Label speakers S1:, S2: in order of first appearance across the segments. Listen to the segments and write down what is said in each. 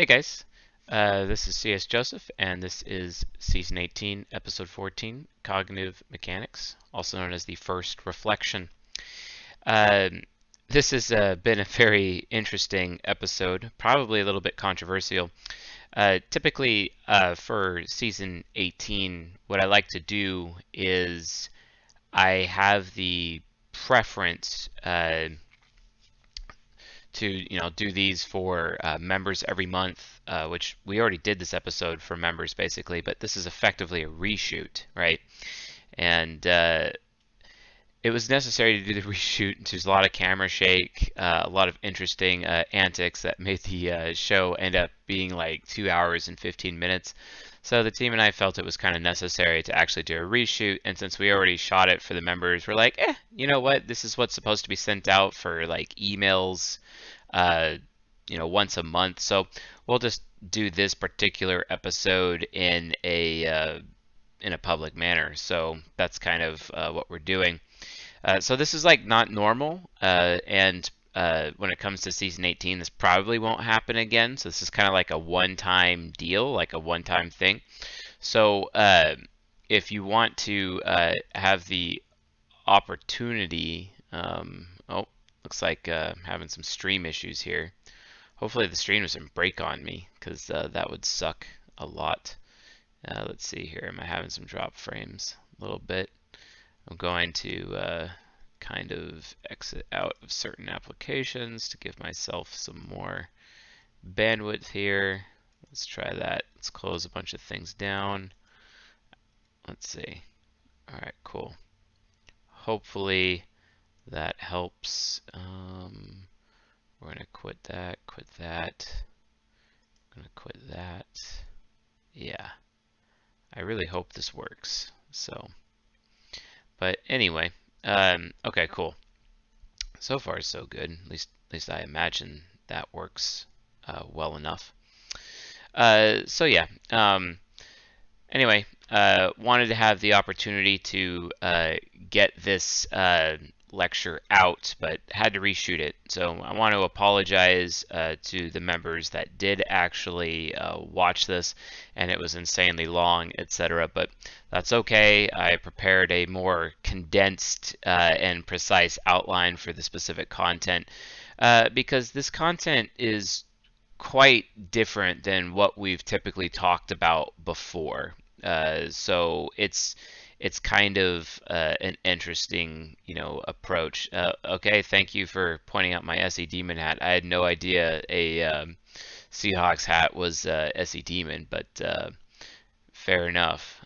S1: Hey guys, this is CS Joseph, and this is Season 18, Episode 14, Cognitive Mechanics, also known as the First Reflection. Um, this has been a very interesting episode, probably a little bit controversial. Typically, for Season 18, what I like to do is I have the preference to do these for members every month, which we already did this episode for members basically, but this is effectively a reshoot, right? And it was necessary to do the reshoot. There's a lot of camera shake, a lot of interesting antics that made the show end up being like 2 hours and 15 minutes. So the team and I felt it was kind of necessary to actually do a reshoot, and since we already shot it for the members, we're like, you know what? This is what's supposed to be sent out for like emails, uh, once a month. So we'll just do this particular episode in a public manner. So that's kind of what we're doing. So this is like not normal, and when it comes to season 18, this probably won't happen again. So this is kind of like a one-time deal, like a one-time thing. So if you want to have the opportunity, oh, looks like I'm having some stream issues here. Hopefully the stream doesn't break on me, because that would suck a lot. Let's see here. Am I having some drop frames? A little bit. I'm going to kind of exit out of certain applications to give myself some more bandwidth here. Let's try that. Let's close a bunch of things down. Let's see. All right, cool. Hopefully that helps. We're going to quit that, quit that. I'm going to quit that. Yeah. I really hope this works. So, but anyway, okay, cool. So far, so good. At least I imagine that works well enough. So yeah. Anyway, wanted to have the opportunity to get this lecture out, but had to reshoot it. So I want to apologize to the members that did actually watch this, and it was insanely long, etc. But that's okay. I prepared a more condensed and precise outline for the specific content because this content is quite different than what we've typically talked about before. So it's kind of an interesting, approach. Okay, thank you for pointing out my SE Demon hat. I had no idea a Seahawks hat was SE Demon, but fair enough.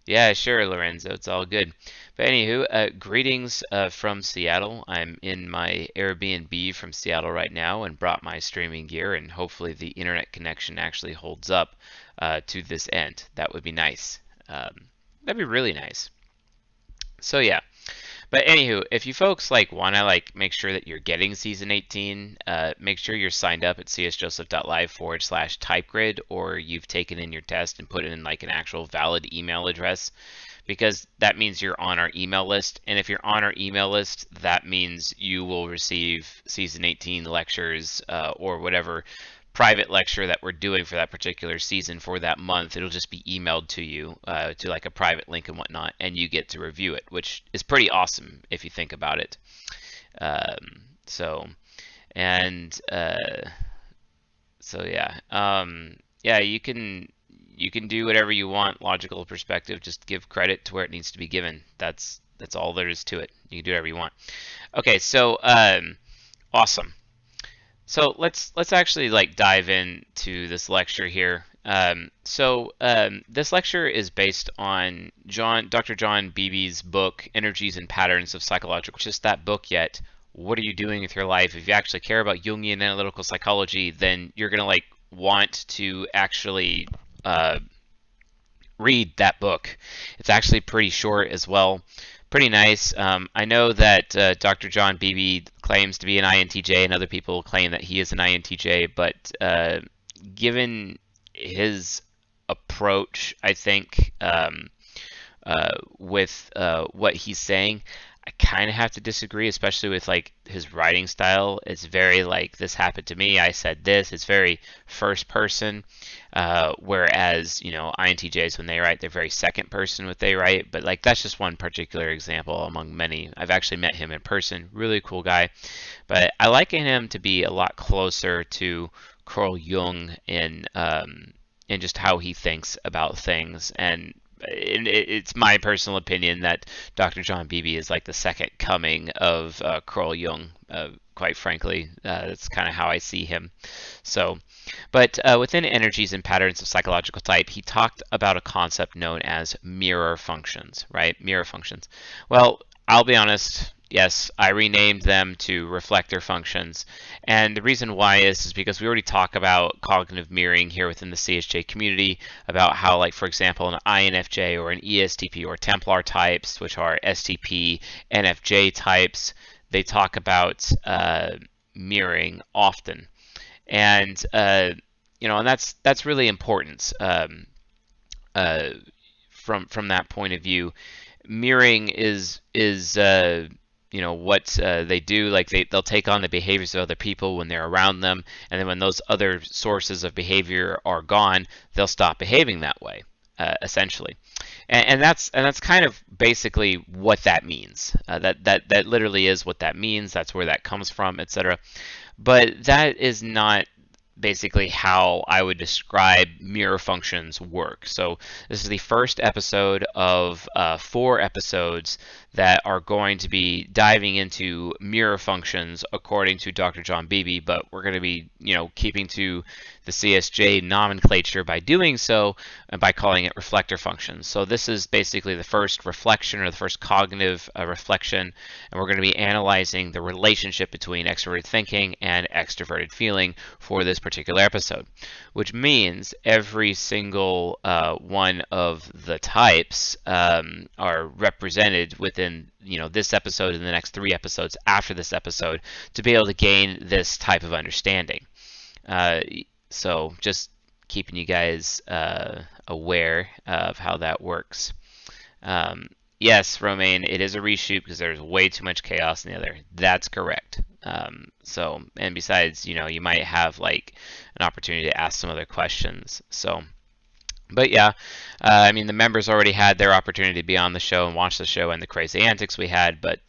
S1: Yeah, sure, Lorenzo. It's all good. But anywho, greetings from Seattle. I'm in my Airbnb from Seattle right now and brought my streaming gear, and hopefully the internet connection actually holds up to this end. That would be nice. That'd be really nice. So yeah. But anywho, if you folks want to make sure that you're getting season 18, make sure you're signed up at csjoseph.live/typegrid, or you've taken in your test and put in an actual valid email address, because that means you're on our email list. And if you're on our email list, that means you will receive season 18 lectures or whatever private lecture that we're doing for that particular season for that month. It'll just be emailed to you to a private link and whatnot, and you get to review it, which is pretty awesome if you think about it. So yeah, yeah, you can do whatever you want. Logical perspective, just give credit to where it needs to be given. That's all there is to it. You can do whatever you want. Okay, so awesome. So let's actually dive into this lecture here. This lecture is based on Dr. John Beebe's book, Energies and Patterns of Psychological. Just that book yet. What are you doing with your life? If you actually care about Jungian analytical psychology, then you're gonna want to actually read that book. It's actually pretty short as well. Pretty nice. I know that Dr. John Beebe claims to be an INTJ, and other people claim that he is an INTJ, but given his approach, I think, with what he's saying, I kind of have to disagree, especially with like his writing style. It's very like this happened to me. I said this. It's very first person, whereas INTJs when they write, they're very second person what they write. But like that's just one particular example among many. I've actually met him in person. Really cool guy, but I liken him to be a lot closer to Carl Jung in just how he thinks about things and it's my personal opinion that Dr. John Beebe is like the second coming of Carl Jung. Quite frankly, that's kind of how I see him. So, but within energies and patterns of psychological type, he talked about a concept known as mirror functions, right? Mirror functions. Well, I'll be honest. Yes, I renamed them to reflector functions. And the reason why is because we already talk about cognitive mirroring here within the CSJ community, about how, like, for example, an INFJ or an ESTP or Templar types, which are STP, NFJ types, they talk about mirroring often. And, and that's really important from that point of view. Mirroring is what they do. Like they'll take on the behaviors of other people when they're around them, and then when those other sources of behavior are gone, they'll stop behaving that way, essentially. And that's kind of basically what that means. That literally is what that means. That's where that comes from, etc. But that is not basically how I would describe mirror functions work. So this is the first episode of 4 episodes that are going to be diving into mirror functions according to Dr. John Beebe, but we're going to be, keeping to the CSJ nomenclature by doing so and by calling it reflector functions. So this is basically the first reflection or the first cognitive reflection, and we're going to be analyzing the relationship between extroverted thinking and extroverted feeling for this particular episode, which means every single one of the types are represented within this episode and the next 3 episodes after this episode to be able to gain this type of understanding. So just keeping you guys aware of how that works. Yes, Romaine, it is a reshoot because there's way too much chaos in the other. That's correct. And besides, you might have like an opportunity to ask some other questions. So, but yeah, the members already had their opportunity to be on the show and watch the show and the crazy antics we had, but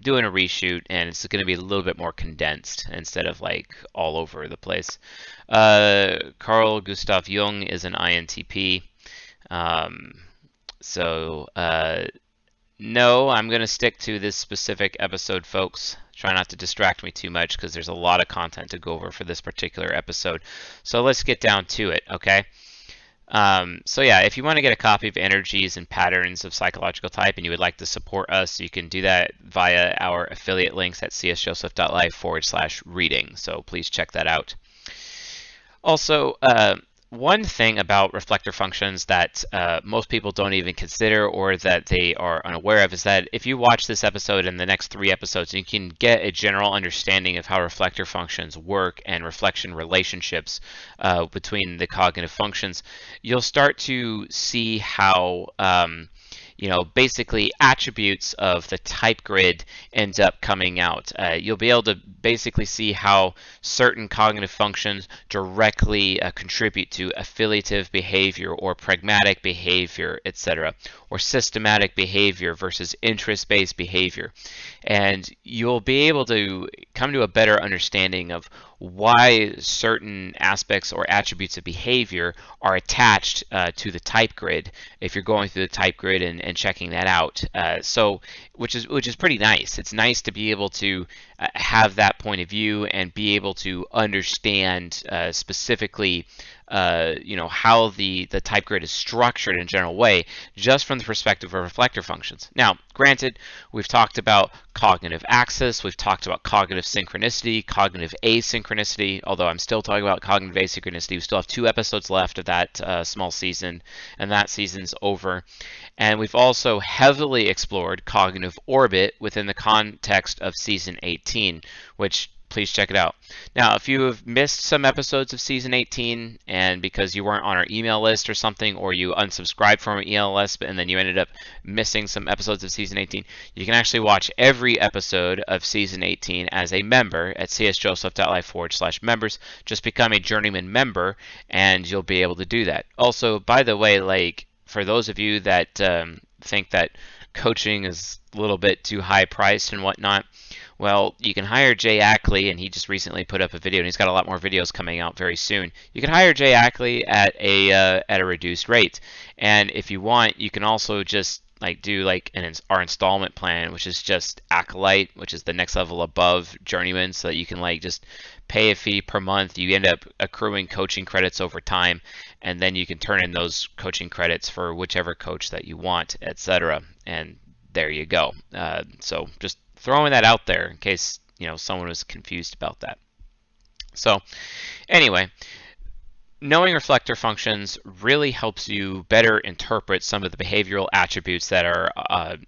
S1: doing a reshoot, and it's going to be a little bit more condensed instead of like all over the place. Carl Gustav Jung is an INTP. No, I'm going to stick to this specific episode, folks. Try not to distract me too much because there's a lot of content to go over for this particular episode. So let's get down to it, okay? So yeah, if you want to get a copy of Energies and Patterns of Psychological Type and you would like to support us, you can do that via our affiliate links at csjoseph.life/reading. So please check that out. Also, one thing about reflector functions that most people don't even consider or that they are unaware of is that if you watch this episode and the next 3 episodes, you can get a general understanding of how reflector functions work and reflection relationships between the cognitive functions. You'll start to see how basically attributes of the type grid ends up coming out. You'll be able to basically see how certain cognitive functions directly contribute to affiliative behavior or pragmatic behavior, etc., or systematic behavior versus interest-based behavior. And you'll be able to come to a better understanding of why certain aspects or attributes of behavior are attached to the type grid if you're going through the type grid and checking that out. Which is pretty nice. It's nice to be able to have that point of view and be able to understand specifically how the type grid is structured in a general way, just from the perspective of reflector functions. Now, granted, we've talked about cognitive axis, we've talked about cognitive synchronicity, cognitive asynchronicity, although I'm still talking about cognitive asynchronicity. We still have 2 episodes left of that small season, and that season's over. And we've also heavily explored cognitive orbit within the context of season 18, which please check it out. Now, if you have missed some episodes of season 18 and because you weren't on our email list or something, or you unsubscribed from our email list and then you ended up missing some episodes of season 18, you can actually watch every episode of season 18 as a member at csjoseph.life/members. Just become a journeyman member and you'll be able to do that. Also, by the way, like for those of you that think that coaching is a little bit too high priced and whatnot, well, you can hire Jay Ackley, and he just recently put up a video, and he's got a lot more videos coming out very soon. You can hire Jay Ackley at a reduced rate, and if you want, you can also just like do like our installment plan, which is just Acolyte, which is the next level above Journeyman, so that you can like just pay a fee per month. You end up accruing coaching credits over time, and then you can turn in those coaching credits for whichever coach that you want, etc. And there you go. So just throwing that out there in case someone was confused about that. So anyway, knowing reflector functions really helps you better interpret some of the behavioral attributes that are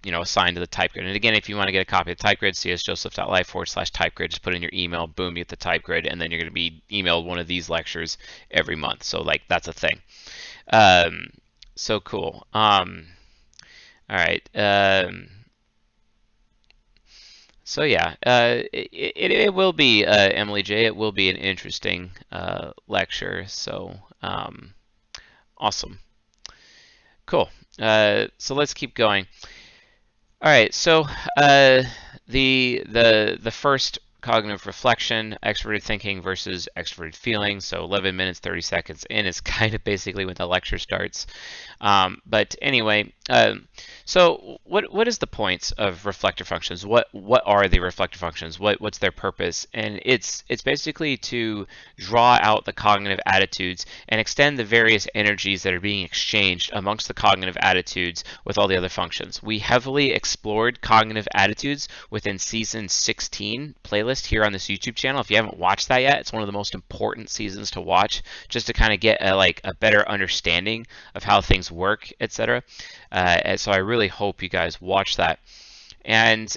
S1: assigned to the type grid. And again, if you want to get a copy of the type grid, csjoseph.life/type grid, just put in your email, boom, you get the type grid, and then you're going to be emailed one of these lectures every month. So like that's a thing. So cool. All right. So yeah, it will be, Emily J, it will be an interesting lecture. So awesome. Cool. So let's keep going. All right, so the first cognitive reflection, extroverted thinking versus extroverted feeling. So 11 minutes, 30 seconds in is kind of basically when the lecture starts. But anyway, so what is the points of reflector functions? What are the reflector functions? What's their purpose? And it's basically to draw out the cognitive attitudes and extend the various energies that are being exchanged amongst the cognitive attitudes with all the other functions. We heavily explored cognitive attitudes within season 16 playlist here on this YouTube channel. If you haven't watched that yet, it's one of the most important seasons to watch, just to kind of get a better understanding of how things work, etc. And so I really hope you guys watch that. And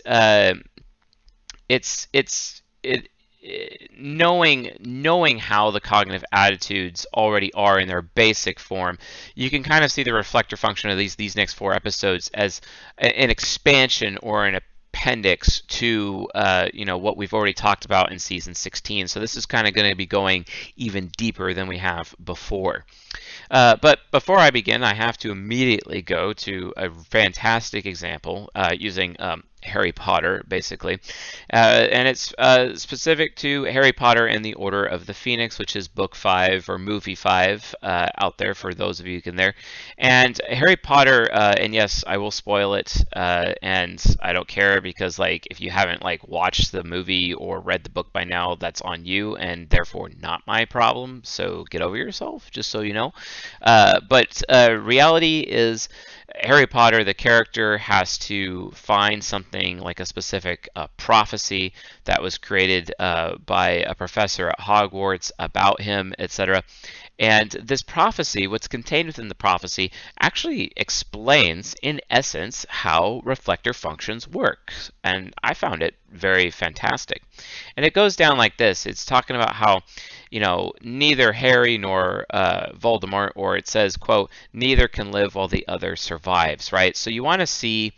S1: knowing how the cognitive attitudes already are in their basic form, you can kind of see the reflector function of these next 4 episodes as an expansion or an appendix to what we've already talked about in season 16. So this is kind of going to be going even deeper than we have before. But before I begin, I have to immediately go to a fantastic example using Harry Potter, basically. And it's specific to Harry Potter and the Order of the Phoenix, which is book 5 or movie 5 out there for those of you who can there. And Harry Potter, and yes, I will spoil it, and I don't care because if you haven't watched the movie or read the book by now, that's on you and therefore not my problem. So get over yourself, just so you know. But reality is Harry Potter, the character, has to find something like a specific prophecy that was created by a professor at Hogwarts about him, etc. And this prophecy, what's contained within the prophecy, actually explains, in essence, how reflector functions work. And I found it very fantastic. And it goes down like this. It's talking about how, neither Harry nor Voldemort, or it says, quote, neither can live while the other survives, right? So you want to see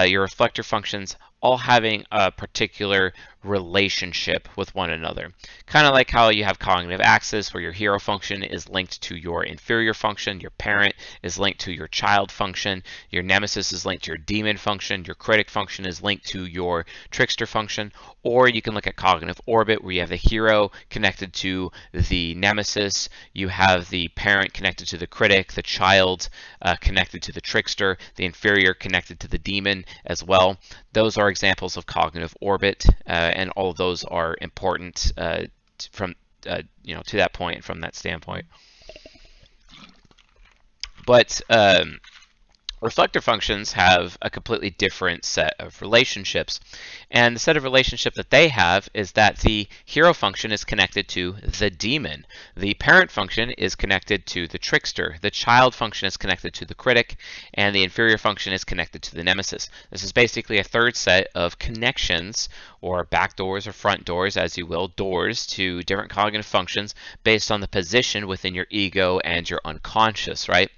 S1: your reflector functions all having a particular relationship with one another. Kind of like how you have cognitive axis, where your hero function is linked to your inferior function, your parent is linked to your child function, your nemesis is linked to your demon function, your critic function is linked to your trickster function. Or you can look at cognitive orbit, where you have the hero connected to the nemesis, you have the parent connected to the critic, the child connected to the trickster, the inferior connected to the demon as well. Those are examples of cognitive orbit, and all of those are important from to that point, from that standpoint. But Reflector functions have a completely different set of relationships. And the set of relationship that they have is that the hero function is connected to the demon. The parent function is connected to the trickster. The child function is connected to the critic. And the inferior function is connected to the nemesis. This is basically a third set of connections, or back doors or front doors, as you will, doors to different cognitive functions based on the position within your ego and your unconscious, right?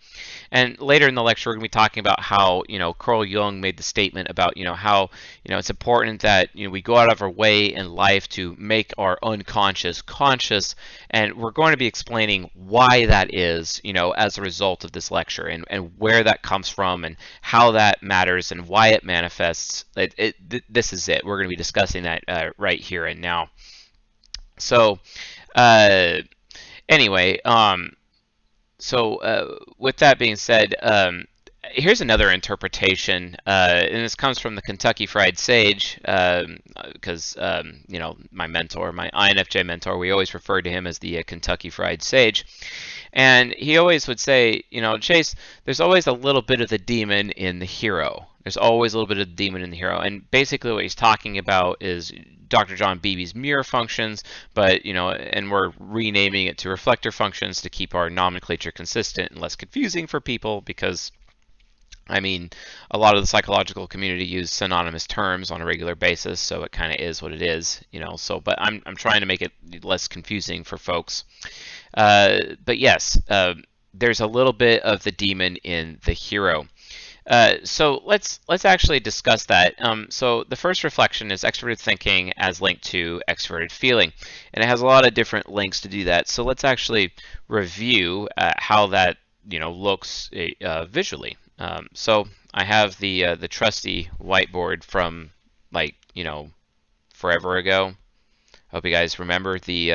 S1: And later in the lecture, we're going to be talking about how, Carl Jung made the statement about, how, it's important that, we go out of our way in life to make our unconscious conscious. And we're going to be explaining why that is, as a result of this lecture, and where that comes from and how that matters and why it manifests. This is it. We're going to be discussing that right here and now. So, anyway, with that being said, here's another interpretation, and this comes from the Kentucky Fried Sage, because my mentor, my INFJ mentor, we always referred to him as the Kentucky Fried Sage, and he always would say, Chase, there's always a little bit of the demon in the hero. There's always a little bit of the demon in the hero, and basically what he's talking about is Dr. John Beebe's mirror functions, but and we're renaming it to reflector functions to keep our nomenclature consistent and less confusing for people, because a lot of the psychological community use synonymous terms on a regular basis, so it kind of is what it is, but I'm trying to make it less confusing for folks. But yes, there's a little bit of the demon in the hero. So let's actually discuss that. So the first reflection is extroverted thinking as linked to extroverted feeling, and it has a lot of different links to do that. So let's actually review how that looks visually. So I have the trusty whiteboard from forever ago. I hope you guys remember the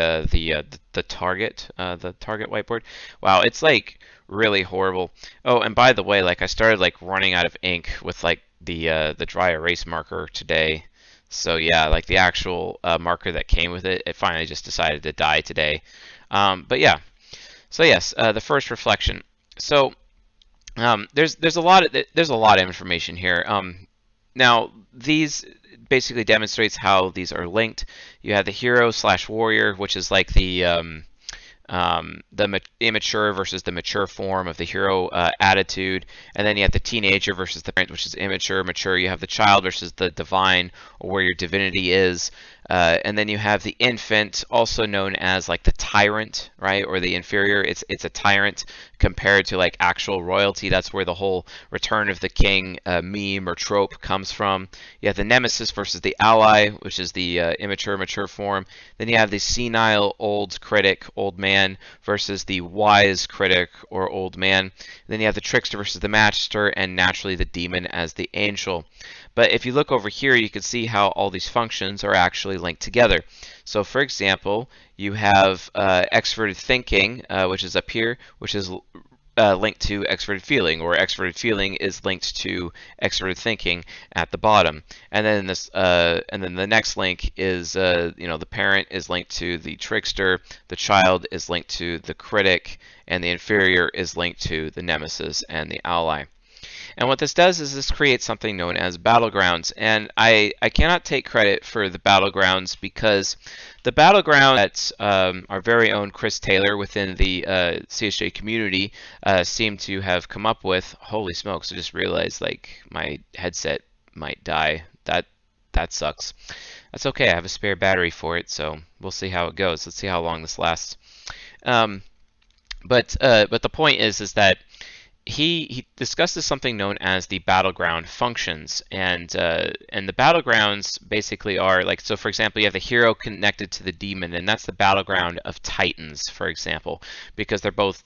S1: Target whiteboard. Wow, it's like really horrible. Oh, and by the way, I started running out of ink with the dry erase marker today. So yeah, the actual marker that came with it, it finally just decided to die today. But yeah, so yes, the first reflection. So there's a lot of information here. Now these basically demonstrates how these are linked. You have the hero / warrior, which is like the immature versus the mature form of the hero attitude, and then you have the teenager versus the parent, which is immature, mature. You have the child versus the divine, or where your divinity is, and then you have the infant, also known as the tyrant, right, or the inferior. It's a tyrant compared to actual royalty. That's where the whole Return of the King meme or trope comes from. You have the nemesis versus the ally, which is the immature, mature form. Then you have the senile old critic, old man, versus the wise critic or old man. Then you have the trickster versus the master, and naturally the demon as the angel. But if you look over here, you can see how all these functions are actually linked together. So for example, you have extroverted thinking, which is up here, which is linked to extroverted feeling, or extroverted feeling is linked to extroverted thinking at the bottom. And then the next link is the parent is linked to the trickster, the child is linked to the critic, and the inferior is linked to the nemesis and the ally. And what this does is this creates something known as battlegrounds. And I cannot take credit for the battlegrounds, because the battlegrounds that our very own Chris Taylor within the CSJ community seem to have come up with. Holy smokes, I just realized my headset might die. That sucks. That's okay, I have a spare battery for it, so we'll see how it goes. Let's see how long this lasts. But the point is that he discusses something known as the battleground functions, and the battlegrounds basically are so for example, you have the hero connected to the demon, and that's the battleground of Titans, for example, because they're both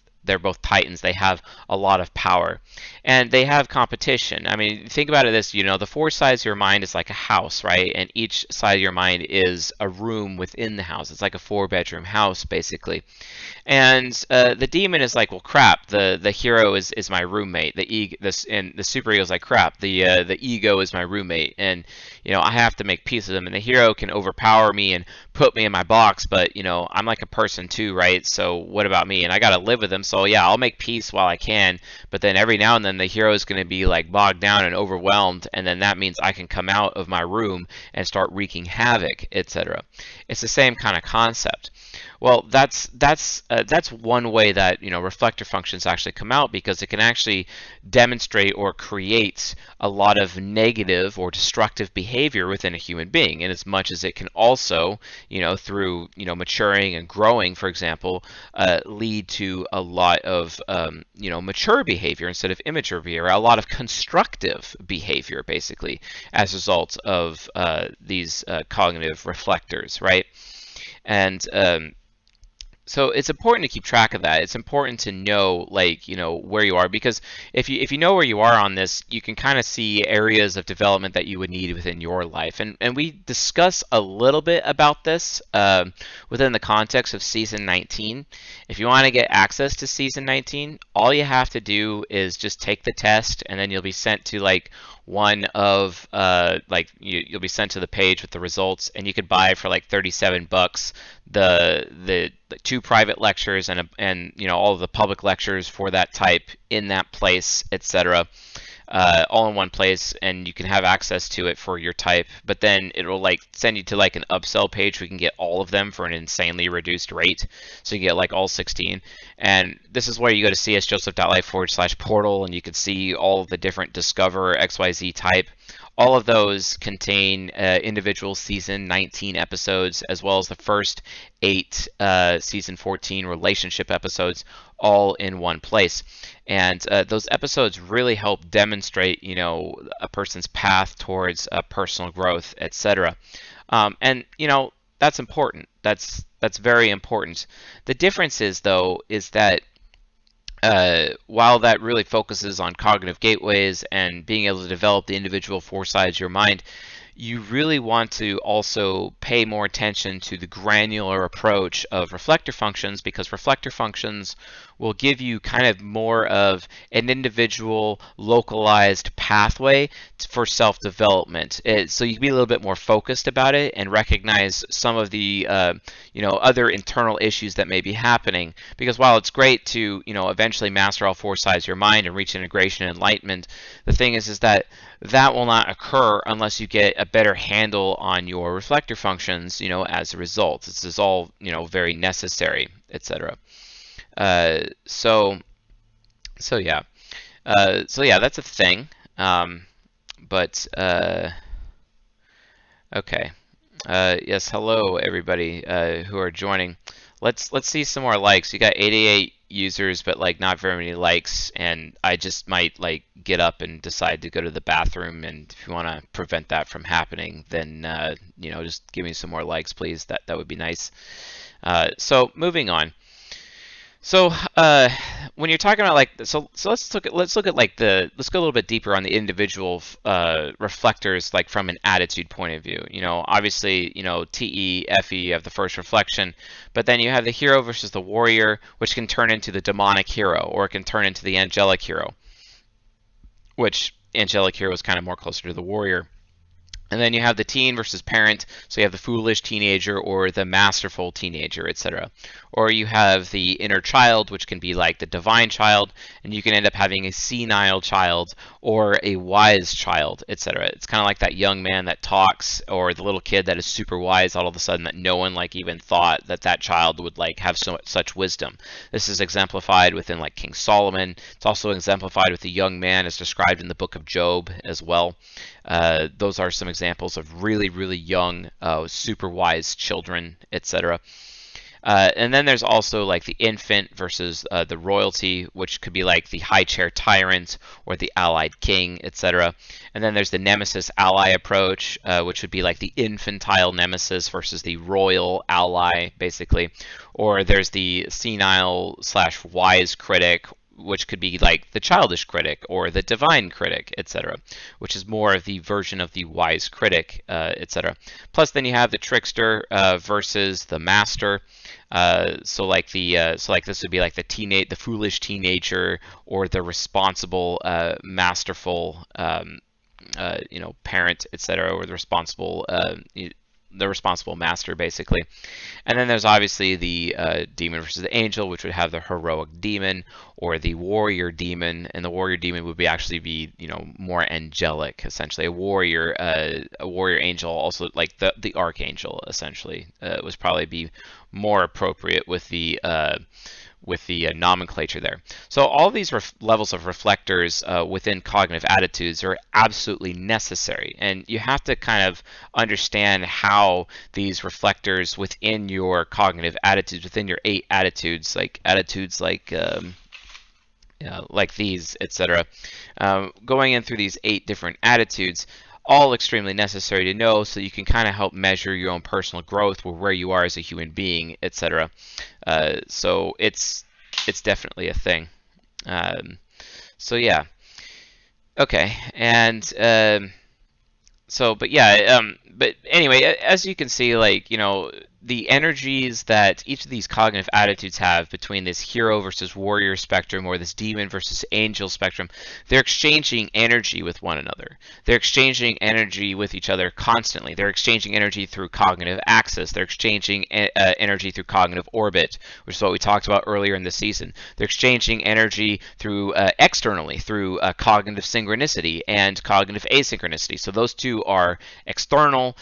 S1: Titans. They have a lot of power, and they have competition. Think about it this, the four sides of your mind is like a house, right? And each side of your mind is a room within the house. It's like a 4-bedroom house, basically. And the demon is well, crap. The hero is my roommate. And the superhero is crap. The ego is my roommate, and I have to make peace with them. And the hero can overpower me and put me in my box, but I'm like a person too, right? So what about me? And I got to live with them. So So yeah, I'll make peace while I can, but then every now and then the hero is going to be like bogged down and overwhelmed, and then that means I can come out of my room and start wreaking havoc, etc. It's the same kind of concept. Well, that's one way that reflector functions actually come out, because it can actually demonstrate or create a lot of negative or destructive behavior within a human being, in as much as it can also, through maturing and growing, for example, lead to a lot of mature behavior instead of immature behavior, a lot of constructive behavior, basically, as a result of these cognitive reflectors, right? And so it's important to keep track of that. It's important to know, like, where you are, because if you know where you are on this, you can kind of see areas of development that you would need within your life. And we discuss a little bit about this within the context of season 19. If you want to get access to season 19, all you have to do is just take the test, and then you'll be sent to like one of you'll be sent to the page with the results, and you could buy for like $37 the 2 private lectures and all of the public lectures for that type in that place, etc. All in one place, and you can have access to it for your type. But then it'll like send you to like an upsell page where you can get all of them for an insanely reduced rate. So you get like all 16. And this is where you go to csjoseph.life/portal, and you can see all of the different Discover XYZ type. All of those contain individual season 19 episodes, as well as the first 8 season 14 relationship episodes, all in one place. And those episodes really help demonstrate, a person's path towards personal growth, etc. And that's important. That's very important. The difference is, though, is that while that really focuses on cognitive gateways and being able to develop the individual 4 sides of your mind, you really want to also pay more attention to the granular approach of reflector functions, because reflector functions will give you kind of more of an individual localized pathway for self-development. So you can be a little bit more focused about it and recognize some of the other internal issues that may be happening. Because while it's great to eventually master all 4 sides of your mind and reach integration and enlightenment, the thing is that will not occur unless you get a better handle on your reflector functions, as a result. This is all, very necessary, etc. So yeah, that's a thing. Okay. Yes, hello everybody who are joining. Let's see some more likes. You got 88 users, but like not very many likes, and I just might like get up and decide to go to the bathroom. And if you want to prevent that from happening, then just give me some more likes, please. That would be nice. So moving on. So when you're talking about like, so let's look at like let's go a little bit deeper on the individual reflectors, like from an attitude point of view. Obviously, TE, FE, you have the first reflection, but then you have the hero versus the warrior, which can turn into the demonic hero, or it can turn into the angelic hero, which angelic hero is kind of more closer to the warrior. And then you have the teen versus parent, so you have the foolish teenager or the masterful teenager, etc. Or you have the inner child, which can be like the divine child, and you can end up having a senile child or a wise child, etc. It's kind of like that young man that talks, or the little kid that is super wise all of a sudden, that no one like even thought that child would like have such wisdom. This is exemplified within like King Solomon. It's also exemplified with the young man as described in the book of Job as well. Those are some examples of really, really young, super wise children, etc. And then there's also like the infant versus the royalty, which could be like the high chair tyrant or the allied king, etc. And then there's the nemesis ally approach, which would be like the infantile nemesis versus the royal ally, basically. Or there's the senile/wise critic, which could be like the childish critic or the divine critic, etc., which is more of the version of the wise critic, etc. Plus, then you have the trickster versus the master. So like this would be like the foolish teenager, or the responsible, masterful, parent, etc., or the responsible, the responsible master, basically. And then there's obviously the demon versus the angel, which would have the heroic demon or the warrior demon, and the warrior demon would be actually be more angelic, essentially. A warrior angel, also like the archangel, essentially, was probably be more appropriate with the nomenclature there. So all these levels of reflectors within cognitive attitudes are absolutely necessary, and you have to kind of understand how these reflectors within your cognitive attitudes, within your 8 attitudes, like these, etc. Going in through these 8 different attitudes, all extremely necessary to know, so you can kind of help measure your own personal growth, or where you are as a human being, etc. So it's definitely a thing. So yeah, okay, and but anyway, as you can see, like, the energies that each of these cognitive attitudes have between this hero versus warrior spectrum, or this demon versus angel spectrum, they're exchanging energy with one another. They're exchanging energy with each other constantly. They're exchanging energy through cognitive axis. They're exchanging energy through cognitive orbit, which is what we talked about earlier in the season. They're exchanging energy through externally, through cognitive synchronicity and cognitive asynchronicity. So those two are external.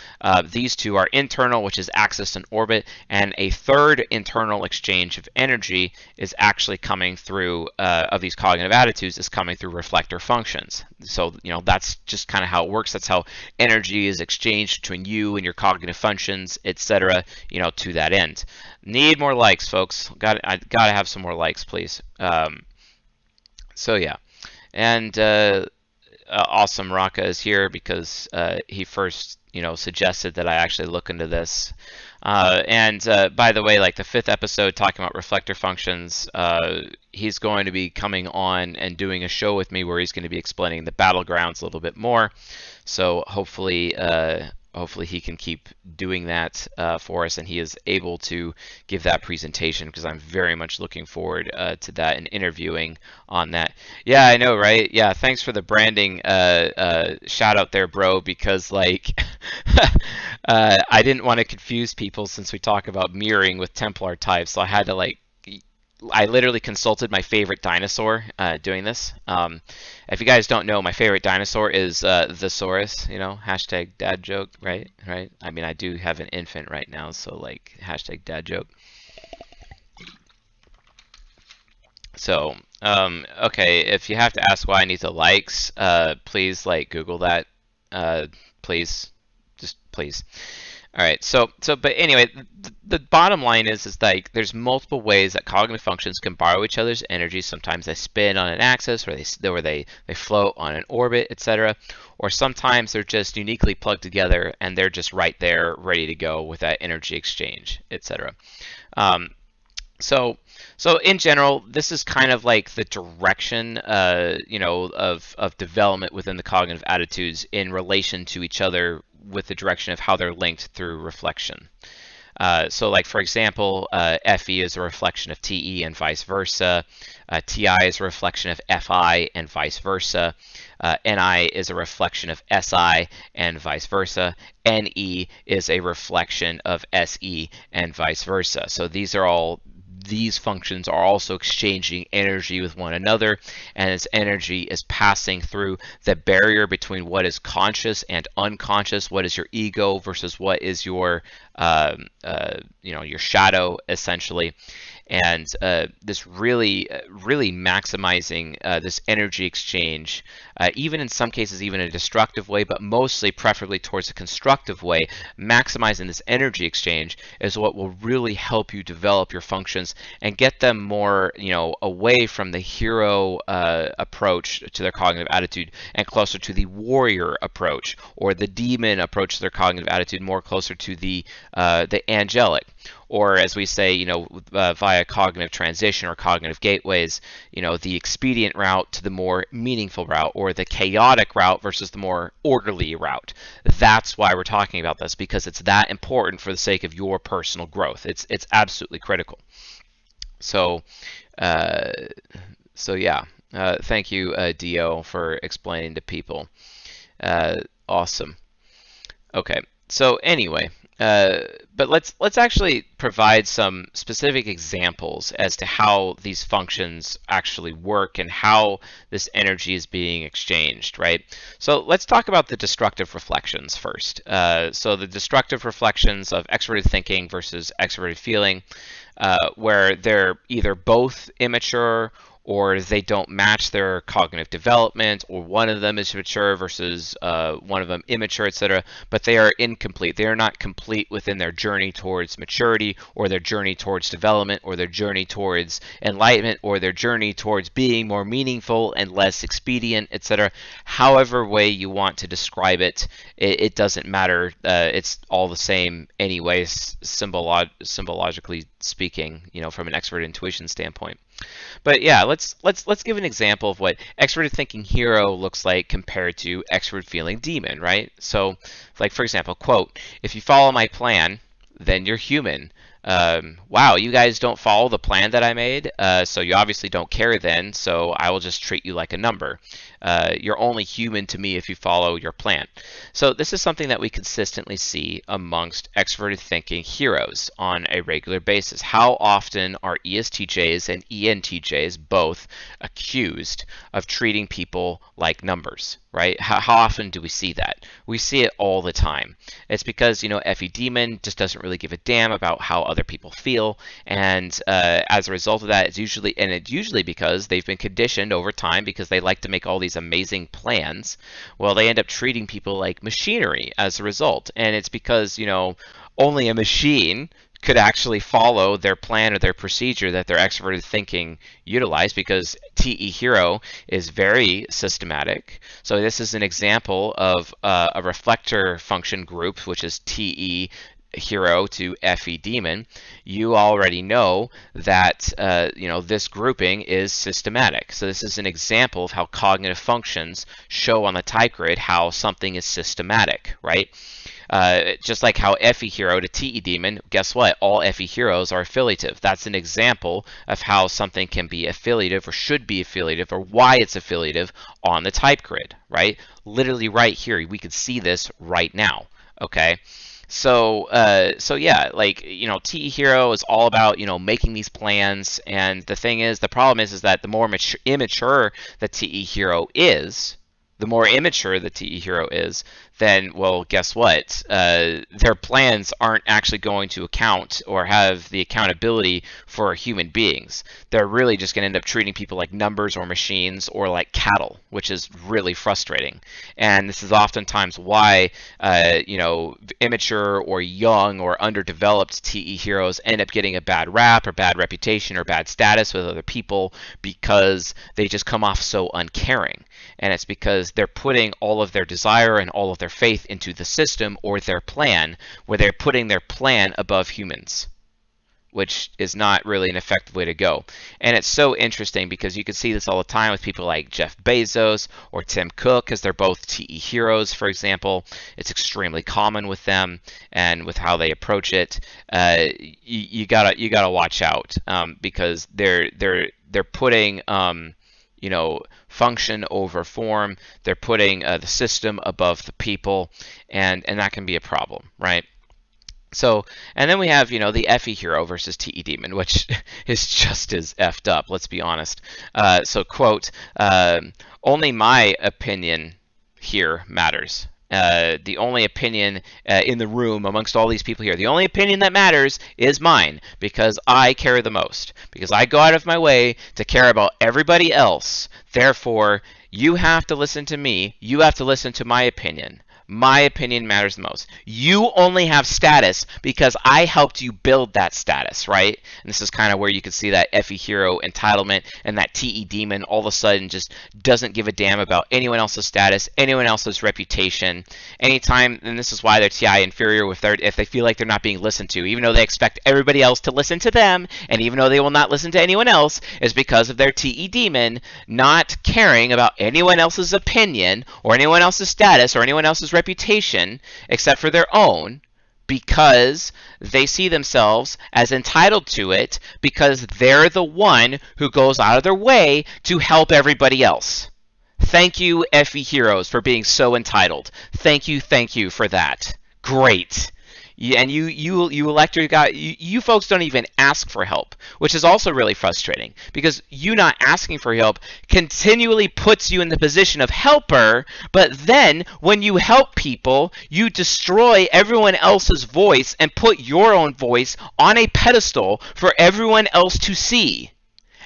S1: These two are internal, which is axis and orbit, and a third internal exchange of energy is actually coming through of these cognitive attitudes is coming through reflector functions. So that's just kind of how it works. That's how energy is exchanged between you and your cognitive functions, etc. To that end. Need more likes, folks. I gotta have some more likes, please. So yeah, and awesome, Raka is here because he first suggested that I actually look into this. And by the way, like the 5th episode talking about reflector functions, he's going to be coming on and doing a show with me where he's going to be explaining the battlegrounds a little bit more. So hopefully he can keep doing that for us, and he is able to give that presentation, because I'm very much looking forward to that and interviewing on that. Yeah, I know, right? Yeah, thanks for the branding shout out there, bro, because like I didn't want to confuse people since we talk about mirroring with Templar types, so I had to I literally consulted my favorite dinosaur doing this. If you guys don't know, my favorite dinosaur is Thesaurus, hashtag dad joke, right? I mean, I do have an infant right now, so like, hashtag dad joke. So, okay, if you have to ask why I need the likes, please, Google that, please, just please. All right, but anyway, the bottom line is like there's multiple ways that cognitive functions can borrow each other's energy. Sometimes they spin on an axis, or they float on an orbit, etc. Or sometimes they're just uniquely plugged together and they're just right there, ready to go with that energy exchange, etc. So in general, this is kind of like the direction, of development within the cognitive attitudes in relation to each other, with the direction of how they're linked through reflection. So like, for example, FE is a reflection of TE and vice versa. TI is a reflection of FI and vice versa. NI is a reflection of SI and vice versa. NE is a reflection of SE and vice versa. So these functions are also exchanging energy with one another, and this energy is passing through the barrier between what is conscious and unconscious, what is your ego versus what is your your shadow, essentially. And this really maximizing this energy exchange, even in some cases even in a destructive way, but mostly preferably towards a constructive way. Maximizing this energy exchange is what will really help you develop your functions and get them more away from the hero approach to their cognitive attitude and closer to the warrior approach, or the demon approach to their cognitive attitude, more closer to the angelic. Or as we say, via cognitive transition or cognitive gateways, the expedient route to the more meaningful route, or the chaotic route versus the more orderly route. That's why we're talking about this, because it's that important for the sake of your personal growth. It's absolutely critical. So, yeah. Thank you, Dio, for explaining to people. Awesome. Okay. So anyway, Uh, but let's actually provide some specific examples as to how these functions actually work and how this energy is being exchanged, right? So let's talk about the destructive reflections first. So the destructive reflections of extroverted thinking versus extroverted feeling, where they're either both immature or they don't match their cognitive development, or one of them is mature versus one of them immature, etc. But they are incomplete. They are not complete within their journey towards maturity, or their journey towards development, or their journey towards enlightenment, or their journey towards being more meaningful and less expedient, etc. However way you want to describe it, it doesn't matter. It's all the same anyways, symbologically speaking, from an expert intuition standpoint. But yeah, let's give an example of what extroverted thinking hero looks like compared to extroverted feeling demon, right? So, like for example, quote, "If you follow my plan, then you're human." Wow, you guys don't follow the plan that I made, so you obviously don't care then, so I will just treat you like a number. You're only human to me if you follow your plan. So this is something that we consistently see amongst extroverted thinking heroes on a regular basis. How often are ESTJs and ENTJs both accused of treating people like numbers, right? How often do we see that? We see it all the time. It's because, Effie Demon just doesn't really give a damn about how other people feel, and as a result of that, it's usually because they've been conditioned over time because they like to make all these amazing plans. Well, they end up treating people like machinery as a result, and it's because, only a machine could actually follow their plan or their procedure that their extroverted thinking utilized, because TE Hero is very systematic. So this is an example of a reflector function group, which is TE Hero to FE Demon. You already know that this grouping is systematic. So this is an example of how cognitive functions show on the type grid how something is systematic, right? Just like how FE Hero to TE Demon, guess what? All FE Heroes are affiliative. That's an example of how something can be affiliative or should be affiliative, or why it's affiliative on the type grid, right? Literally right here, we could see this right now, okay? So yeah, TE Hero is all about, making these plans, and the thing is, the problem is that the more immature the TE Hero is, then, well, guess what? Their plans aren't actually going to account or have the accountability for human beings. They're really just going to end up treating people like numbers or machines or like cattle, which is really frustrating. And this is oftentimes why, immature or young or underdeveloped TE heroes end up getting a bad rap or bad reputation or bad status with other people, because they just come off so uncaring. And it's because they're putting all of their desire and all of their faith into the system or their plan, where they're putting their plan above humans, which is not really an effective way to go. And it's so interesting because you can see this all the time with people like Jeff Bezos or Tim Cook, because they're both TE heroes, for example. It's extremely common with them and with how they approach it. You gotta watch out, because they're putting function over form. They're putting the system above the people, and that can be a problem, right? So, and then we have, the FE Hero versus TE Demon, which is just as effed up, let's be honest. So, quote, "Only my opinion here matters." The only opinion in the room amongst all these people here, the only opinion that matters is mine, because I care the most, because I go out of my way to care about everybody else. Therefore, you have to listen to me. You have to listen to my opinion. My opinion matters the most. You only have status because I helped you build that status, right? And this is kind of where you can see that FE Hero entitlement, and that TE Demon all of a sudden just doesn't give a damn about anyone else's status, anyone else's reputation. Anytime, and this is why they're TI inferior if they feel like they're not being listened to, even though they expect everybody else to listen to them, and even though they will not listen to anyone else, is because of their TE Demon not caring about anyone else's opinion or anyone else's status or anyone else's reputation except for their own, because they see themselves as entitled to it because they're the one who goes out of their way to help everybody else. Thank you, FE Heroes, for being so entitled. Thank you for that. Great. And you elect your guy. You folks don't even ask for help, which is also really frustrating because you not asking for help continually puts you in the position of helper. But then when you help people, you destroy everyone else's voice and put your own voice on a pedestal for everyone else to see.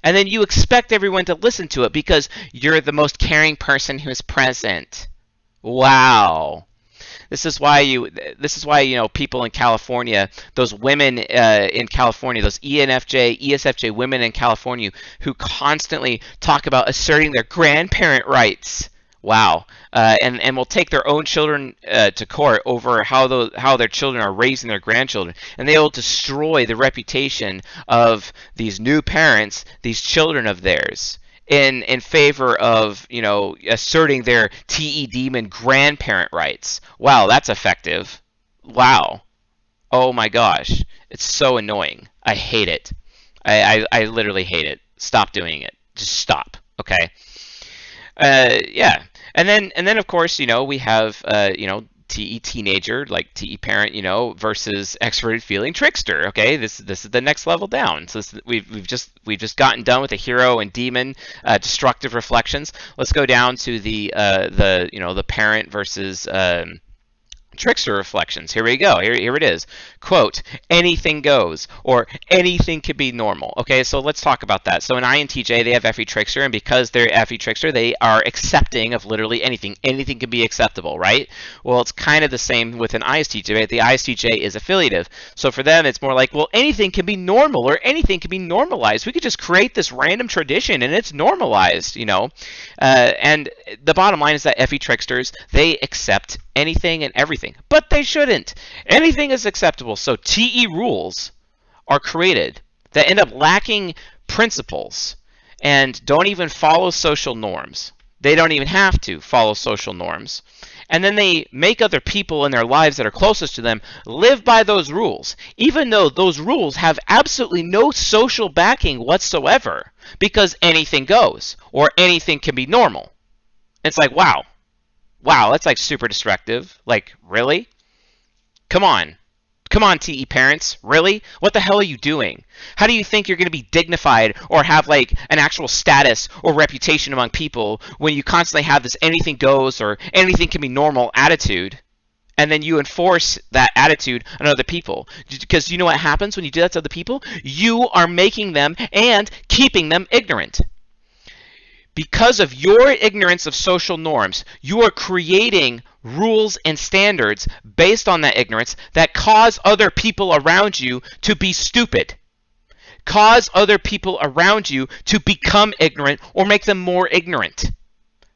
S1: And then you expect everyone to listen to it because you're the most caring person who is present. Wow. This is why people in California, those women in California, those ENFJ, ESFJ women in California who constantly talk about asserting their grandparent rights. Wow. And will take their own children to court over how their children are raising their grandchildren. And they will destroy the reputation of these new parents, these children of theirs, in favor of, asserting their TE demon grandparent rights. Wow, that's effective. Wow. Oh my gosh. It's so annoying. I hate it. I literally hate it. Stop doing it. Just stop. Okay? Yeah. And then of course, we have TE teenager, like TE parent, versus extroverted feeling trickster. Okay, this is the next level down. So we've just gotten done with the hero and demon destructive reflections. Let's go down to the parent versus trickster reflections. Here we go. Here it is. Quote, anything goes, or anything can be normal. Okay, so let's talk about that. So in INTJ, they have FE trickster, and because they're FE trickster, they are accepting of literally anything. Anything can be acceptable, right? Well, it's kind of the same with an ISTJ, right? The ISTJ is affiliative. So for them, it's more like, well, anything can be normal, or anything can be normalized. We could just create this random tradition, and it's normalized, And the bottom line is that FE tricksters, they accept anything and everything, but they shouldn't. Anything is acceptable. So TE rules are created that end up lacking principles and don't even follow social norms. They don't even have to follow social norms. And then they make other people in their lives that are closest to them live by those rules, even though those rules have absolutely no social backing whatsoever, because anything goes, or anything can be normal. It's like, wow, that's like super destructive. Like, really? Come on, TE parents, really? What the hell are you doing? How do you think you're going to be dignified or have like an actual status or reputation among people when you constantly have this anything goes or anything can be normal attitude, and then you enforce that attitude on other people? Because you know what happens when you do that to other people? You are making them and keeping them ignorant. Because of your ignorance of social norms, you are creating rules and standards based on that ignorance that cause other people around you to be stupid, cause other people around you to become ignorant or make them more ignorant.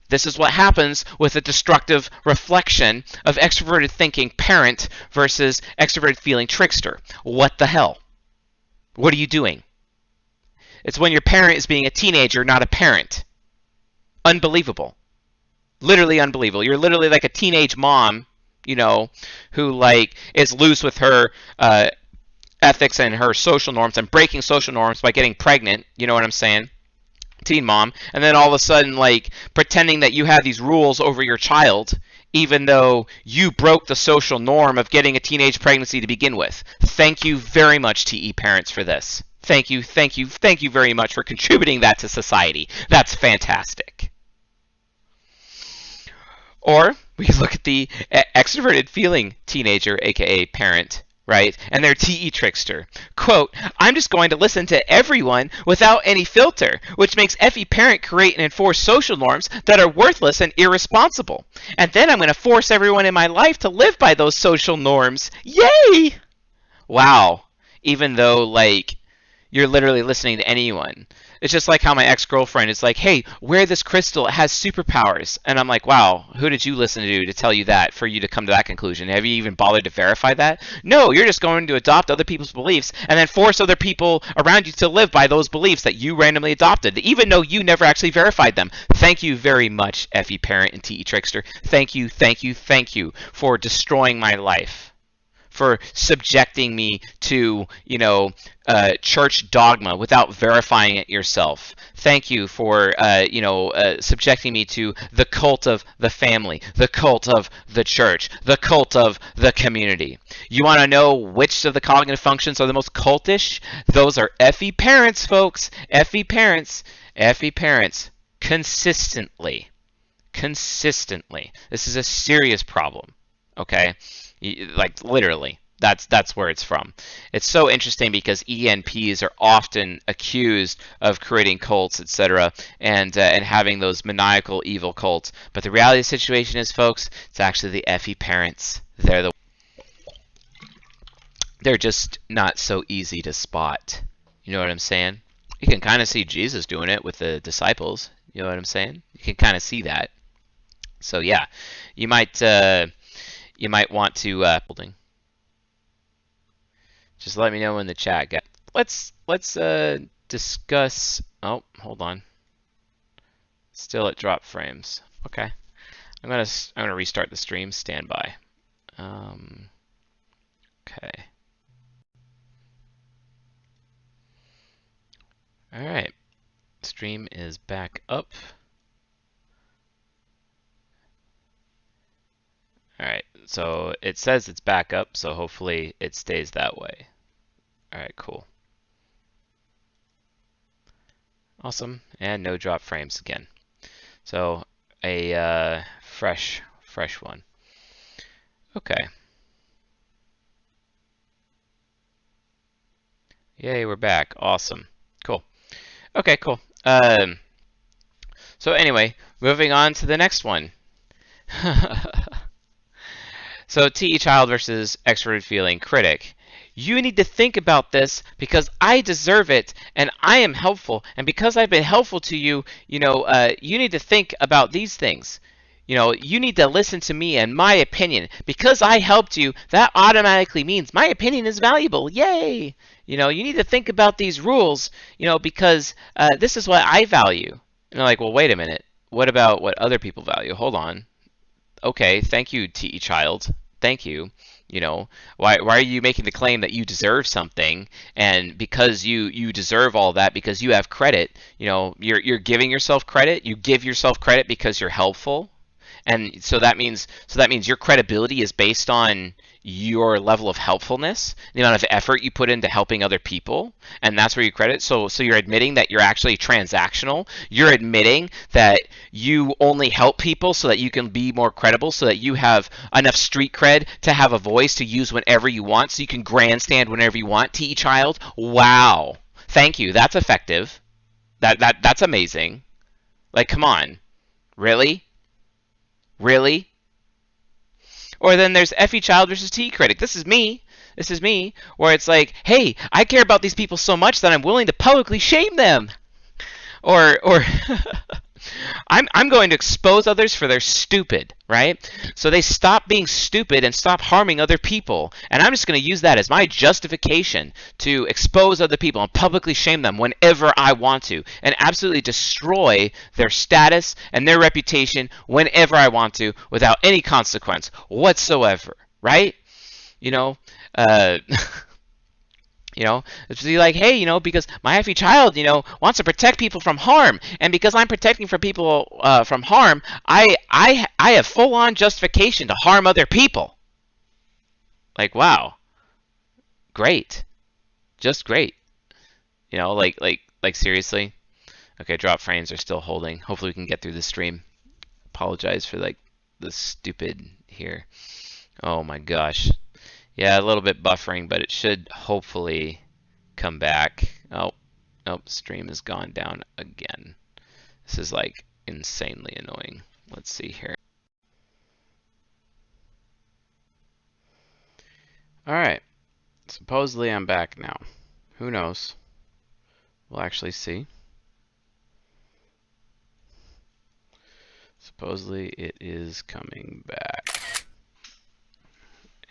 S1: This is what happens with a destructive reflection of extroverted thinking parent versus extroverted feeling trickster. What the hell? What are you doing? It's when your parent is being a teenager, not a parent. Unbelievable. Literally unbelievable. You're literally like a teenage mom, who like is loose with her ethics and her social norms and breaking social norms by getting pregnant. You know what I'm saying? Teen mom. And then all of a sudden, like, pretending that you have these rules over your child, even though you broke the social norm of getting a teenage pregnancy to begin with. Thank you very much, TE parents, for this. Thank you very much for contributing that to society. That's fantastic. Or we can look at the extroverted feeling teenager, aka parent, right? And their TE trickster. Quote, I'm just going to listen to everyone without any filter, which makes FE parent create and enforce social norms that are worthless and irresponsible. And then I'm going to force everyone in my life to live by those social norms. Yay! Wow. Even though, like, you're literally listening to anyone. It's just like how my ex-girlfriend is like, hey, wear this crystal, it has superpowers. And I'm like, wow, who did you listen to tell you that, for you to come to that conclusion? Have you even bothered to verify that? No, you're just going to adopt other people's beliefs and then force other people around you to live by those beliefs that you randomly adopted, even though you never actually verified them. Thank you very much, FE parent and TE trickster. Thank you for destroying my life. for subjecting me to, church dogma without verifying it yourself. Thank you for, subjecting me to the cult of the family, the cult of the church, the cult of the community. You want to know which of the cognitive functions are the most cultish? Those are FE parents, folks. FE parents. FE parents. Consistently. This is a serious problem. Okay? Like, literally. That's where it's from. It's so interesting because ENPs are often accused of creating cults, etc., and having those maniacal evil cults. But the reality of the situation is, folks, it's actually the FE parents. They're just not so easy to spot. You know what I'm saying? You can kind of see Jesus doing it with the disciples. You know what I'm saying? You can kind of see that. So yeah, you might want to holding. Just let me know in the chat, guys. Let's discuss. Oh, hold on. Still at drop frames. Okay. I'm gonna restart the stream. Stand by. Okay. All right. Stream is back up. All right. So it says it's back up, so hopefully it stays that way. All right, cool. Awesome. And no drop frames again. So a fresh one. Okay. Yay, we're back. Awesome. Cool. Okay, cool. So anyway, moving on to the next one. So TE child versus extroverted feeling critic. You need to think about this because I deserve it and I am helpful. And because I've been helpful to you, you need to think about these things. You need to listen to me and my opinion. Because I helped you, that automatically means my opinion is valuable. Yay! You need to think about these rules, because this is what I value. And they're like, well, wait a minute. What about what other people value? Hold on. Okay, thank you, TE child. Thank you. Why are you making the claim that you deserve something, and because you deserve all that because you have credit, you're giving yourself credit. You give yourself credit because you're helpful. And so that means your credibility is based on your level of helpfulness, the amount of effort you put into helping other people, and that's where you credit. So you're admitting that you're actually transactional. You're admitting that you only help people so that you can be more credible, so that you have enough street cred to have a voice to use whenever you want, so you can grandstand whenever you want. TE child, wow, thank you. That's effective. That's amazing. Like, come on, really? Really? Or then there's FE child versus TE critic. This is me, where it's like, hey, I care about these people so much that I'm willing to publicly shame them. Or I'm going to expose others for their stupid, right? So they stop being stupid and stop harming other people. And I'm just going to use that as my justification to expose other people and publicly shame them whenever I want to, and absolutely destroy their status and their reputation whenever I want to without any consequence whatsoever, right? It's like, hey, because my FE child, wants to protect people from harm, and because I'm protecting from people from harm, I have full-on justification to harm other people. Like, wow, great, just great. Like seriously. Okay, drop frames are still holding. Hopefully we can get through the stream. Apologize for the stupid here. Oh my gosh. Yeah, a little bit buffering, but it should hopefully come back. Oh, nope, stream has gone down again. This is like insanely annoying. Let's see here. All right, supposedly I'm back now. Who knows? We'll actually see. Supposedly it is coming back.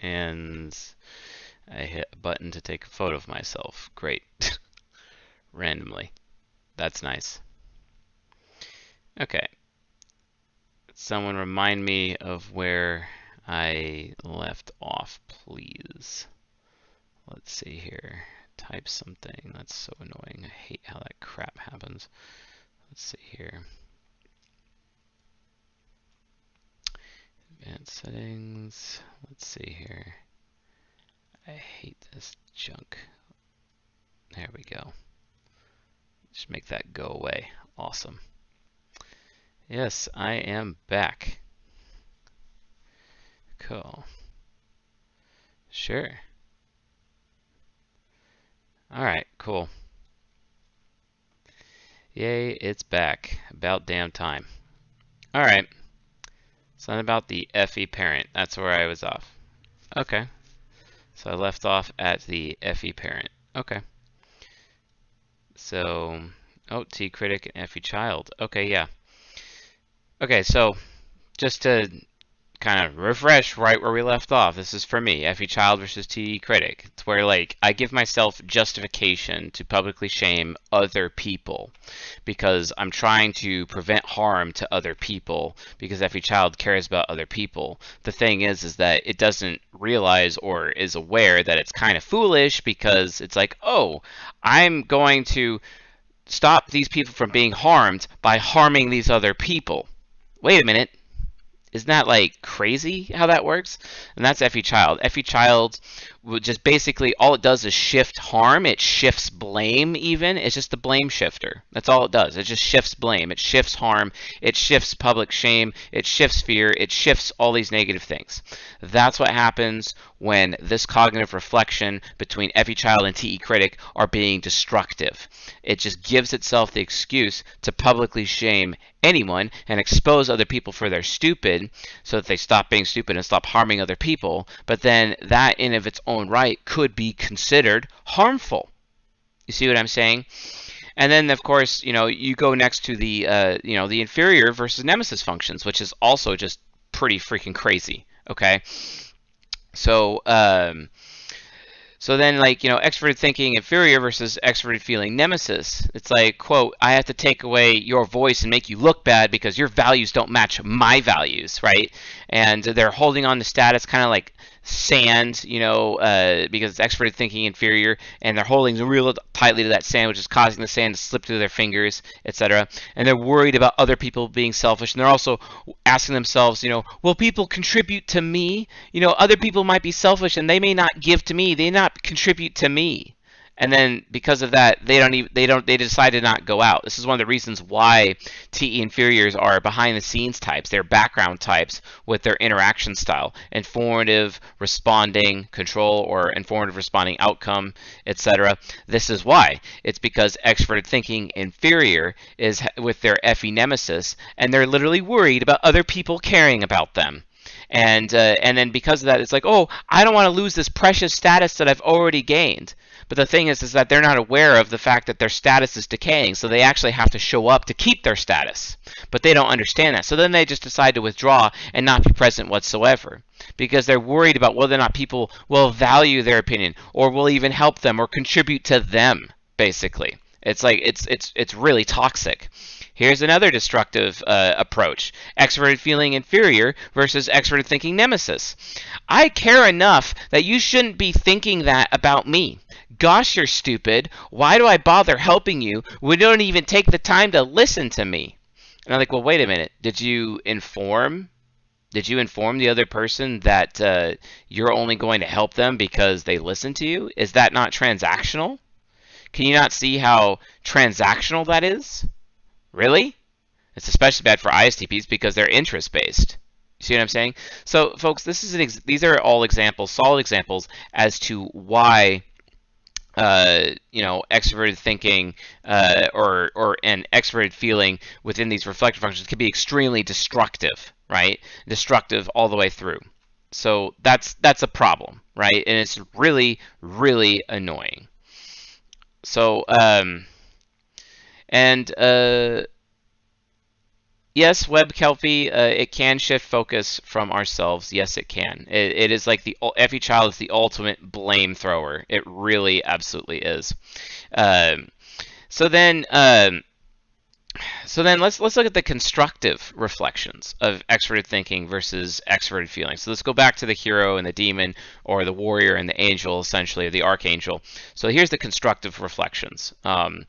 S1: And I hit a button to take a photo of myself. Great. Randomly. That's nice. Okay. Someone remind me of where I left off, please. Let's see here. Type something. That's so annoying. I hate how that crap happens. Let's see here. Advanced settings. Let's see here. I hate this junk. There we go. Just make that go away. Awesome. Yes, I am back. Cool. Sure. Alright, cool. Yay, it's back. About damn time. Alright. Something about the FE parent. That's where I was off. Okay. So I left off at the FE parent. Okay. So, oh, T critic and FE child. Okay, yeah. Okay, so just to kind of refresh right where we left off. This is for me, FE child versus TE critic. It's where like I give myself justification to publicly shame other people because I'm trying to prevent harm to other people because FE child cares about other people. The thing is that it doesn't realize or is aware that it's kind of foolish because it's like, oh, I'm going to stop these people from being harmed by harming these other people. Wait a minute. Isn't that like crazy how that works? And that's FE child. FE child would just basically all it does is shift harm. It shifts blame even. It's just a blame shifter. That's all it does. It just shifts blame. It shifts harm. It shifts public shame. It shifts fear. It shifts all these negative things. That's what happens when this cognitive reflection between FE child and TE critic are being destructive. It just gives itself the excuse to publicly shame anyone and expose other people for their stupid so that they stop being stupid and stop harming other people. But then that in of its own right could be considered harmful. You see what I'm saying? And then, of course, you go next to the, the inferior versus nemesis functions, which is also just pretty freaking crazy. Okay, so so then, like, extroverted thinking inferior versus extroverted feeling nemesis. It's like, quote, I have to take away your voice and make you look bad because your values don't match my values, right? And they're holding on to status kind of like sand, because it's extroverted thinking inferior, and they're holding real tightly to that sand, which is causing the sand to slip through their fingers, etc. And they're worried about other people being selfish, and they're also asking themselves, will people contribute to me? Other people might be selfish, and they may not give to me. They may not contribute to me. And then because of that, they decide to not go out. This is one of the reasons why TE inferiors are behind the scenes types. They're background types with their interaction style. Informative, responding, control, or informative responding outcome, etc. This is why. It's because extroverted thinking inferior is with their FE nemesis, and they're literally worried about other people caring about them. And then because of that, it's like, oh, I don't want to lose this precious status that I've already gained. But the thing is that they're not aware of the fact that their status is decaying, so they actually have to show up to keep their status. But they don't understand that. So then they just decide to withdraw and not be present whatsoever because they're worried about whether or not people will value their opinion or will even help them or contribute to them, basically. It's like it's really toxic. Here's another destructive approach. Extroverted feeling inferior versus extroverted thinking nemesis. I care enough that you shouldn't be thinking that about me. Gosh, you're stupid. Why do I bother helping you when you don't even take the time to listen to me? And I'm like, well, wait a minute. Did you inform the other person that you're only going to help them because they listen to you? Is that not transactional? Can you not see how transactional that is? Really? It's especially bad for ISTPs because they're interest-based. You see what I'm saying? So, folks, these are all examples, solid examples, as to why extroverted thinking or an extroverted feeling within these reflective functions can be extremely destructive, right? Destructive all the way through. So that's a problem, right? And it's really, really annoying. So, yes, WebKelpie, it can shift focus from ourselves. Yes, it can. It is like FE child is the ultimate blame thrower. It really absolutely is. So then, So then let's look at the constructive reflections of extroverted thinking versus extroverted feeling. So let's go back to the hero and the demon, or the warrior and the angel, essentially, or the archangel. So here's the constructive reflections. And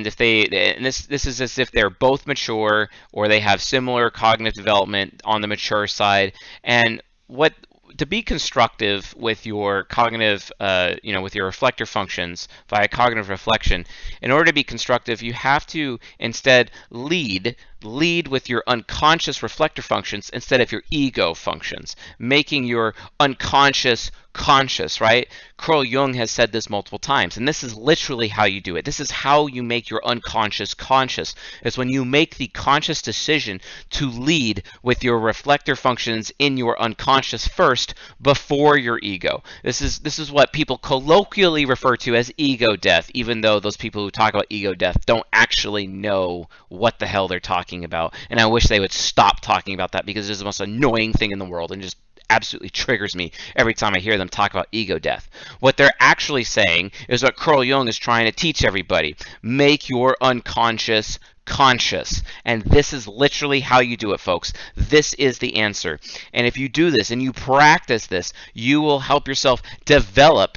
S1: if this is as if they're both mature, or they have similar cognitive development on the mature side. And what to be constructive with your cognitive, with your reflector functions via cognitive reflection, in order to be constructive, you have to instead lead with your unconscious reflector functions instead of your ego functions, making your unconscious conscious, right? Carl Jung has said this multiple times, and this is literally how you do it. This is how you make your unconscious conscious, is when you make the conscious decision to lead with your reflector functions in your unconscious first before your ego. This is what people colloquially refer to as ego death, even though those people who talk about ego death don't actually know what the hell they're talking about. And I wish they would stop talking about that, because it's the most annoying thing in the world and just absolutely triggers me every time I hear them talk about ego death. What they're actually saying is what Carl Jung is trying to teach everybody. Make your unconscious conscious. And this is literally how you do it, folks. This is the answer. And if you do this and you practice this, you will help yourself develop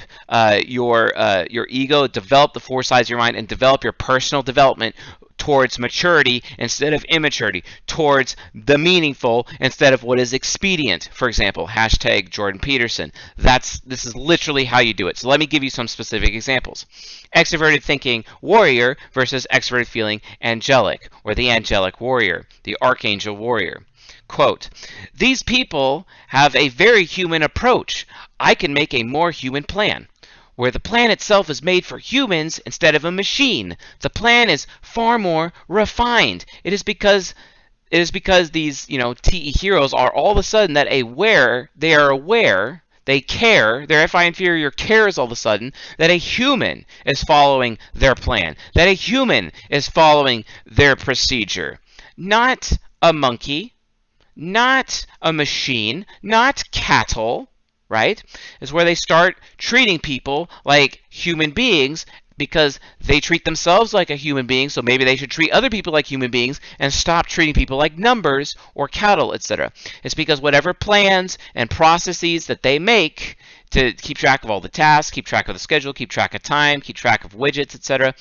S1: your ego, develop the four sides of your mind, and develop your personal development towards maturity instead of immaturity, towards the meaningful instead of what is expedient. For example, hashtag Jordan Peterson. This is literally how you do it. So let me give you some specific examples. Extroverted thinking warrior versus extroverted feeling angelic, or the angelic warrior, the archangel warrior. Quote, "These people have a very human approach. I can make a more human plan, where the plan itself is made for humans instead of a machine. The plan is far more refined. It is because these, TE heroes are all of a sudden that they are aware, they care, their FI inferior cares all of a sudden that a human is following their plan, that a human is following their procedure. Not a monkey, not a machine, not cattle." Right? Is where they start treating people like human beings, because they treat themselves like a human being, so maybe they should treat other people like human beings and stop treating people like numbers or cattle, etc. It's because whatever plans and processes that they make to keep track of all the tasks, keep track of the schedule, keep track of time, keep track of widgets, etc.,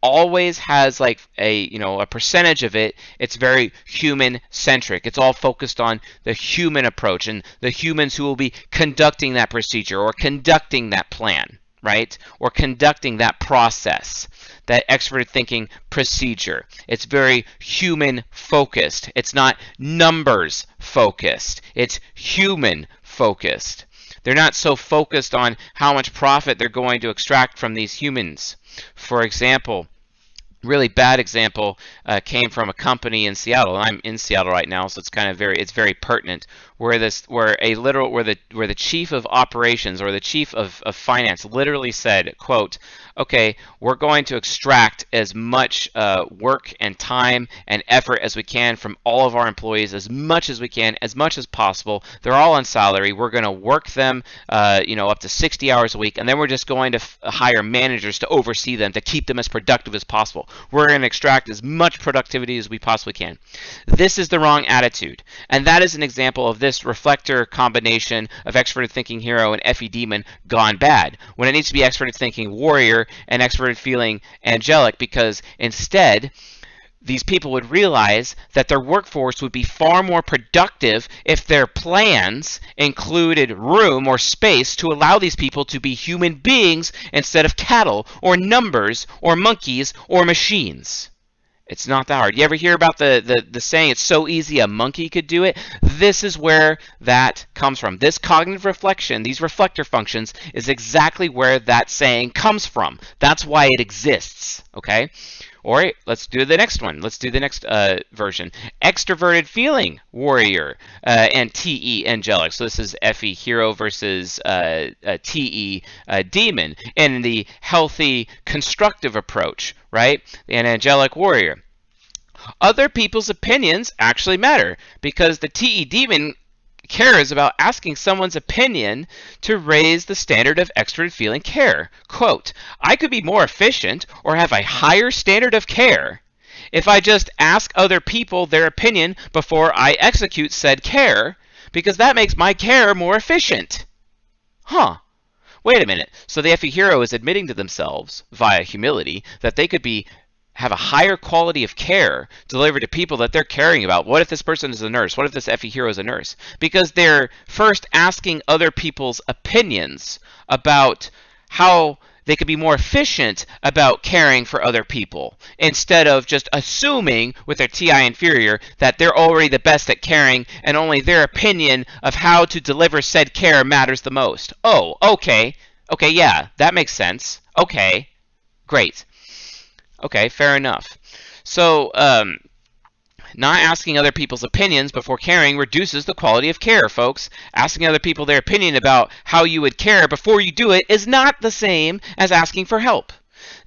S1: always has like a percentage of it. It's very human centric. It's all focused on the human approach and the humans who will be conducting that procedure or conducting that plan, right? Or conducting that process, that extroverted thinking procedure. It's very human focused. It's not numbers focused. It's human focused. They're not so focused on how much profit they're going to extract from these humans. For example, really bad example came from a company in Seattle, and I'm in Seattle right now, so it's very pertinent. Where the chief of operations, or the chief of finance, literally said, quote, "Okay, we're going to extract as much work and time and effort as we can from all of our employees, as much as we can, as much as possible. They're all on salary. We're going to work them, up to 60 hours a week, and then we're just going to hire managers to oversee them, to keep them as productive as possible. We're going to extract as much productivity as we possibly can." This is the wrong attitude, and that is an example of this reflector combination of extroverted thinking hero and FE demon gone bad, when it needs to be extroverted thinking warrior and extroverted feeling angelic, because instead these people would realize that their workforce would be far more productive if their plans included room or space to allow these people to be human beings instead of cattle or numbers or monkeys or machines. It's not that hard. You ever hear about the saying, "It's so easy a monkey could do it"? This is where that comes from. This cognitive reflection, these reflector functions, is exactly where that saying comes from. That's why it exists, okay? All right, let's do the next one. Let's do the next version. Extroverted feeling warrior and TE angelic. So this is FE hero versus TE demon in the healthy constructive approach, right? An angelic warrior. Other people's opinions actually matter, because the TE demon cares about asking someone's opinion to raise the standard of extroverted feeling care. Quote, "I could be more efficient or have a higher standard of care if I just ask other people their opinion before I execute said care, because that makes my care more efficient. Huh. Wait a minute. So the FE hero is admitting to themselves, via humility, that they could have a higher quality of care delivered to people that they're caring about. What if this person is a nurse? What if this FE hero is a nurse? Because they're first asking other people's opinions about how they could be more efficient about caring for other people, instead of just assuming with their TI inferior that they're already the best at caring and only their opinion of how to deliver said care matters the most. Oh, okay. Okay, yeah, that makes sense. Okay, great. Okay, fair enough. So, not asking other people's opinions before caring reduces the quality of care, folks. Asking other people their opinion about how you would care before you do it is not the same as asking for help.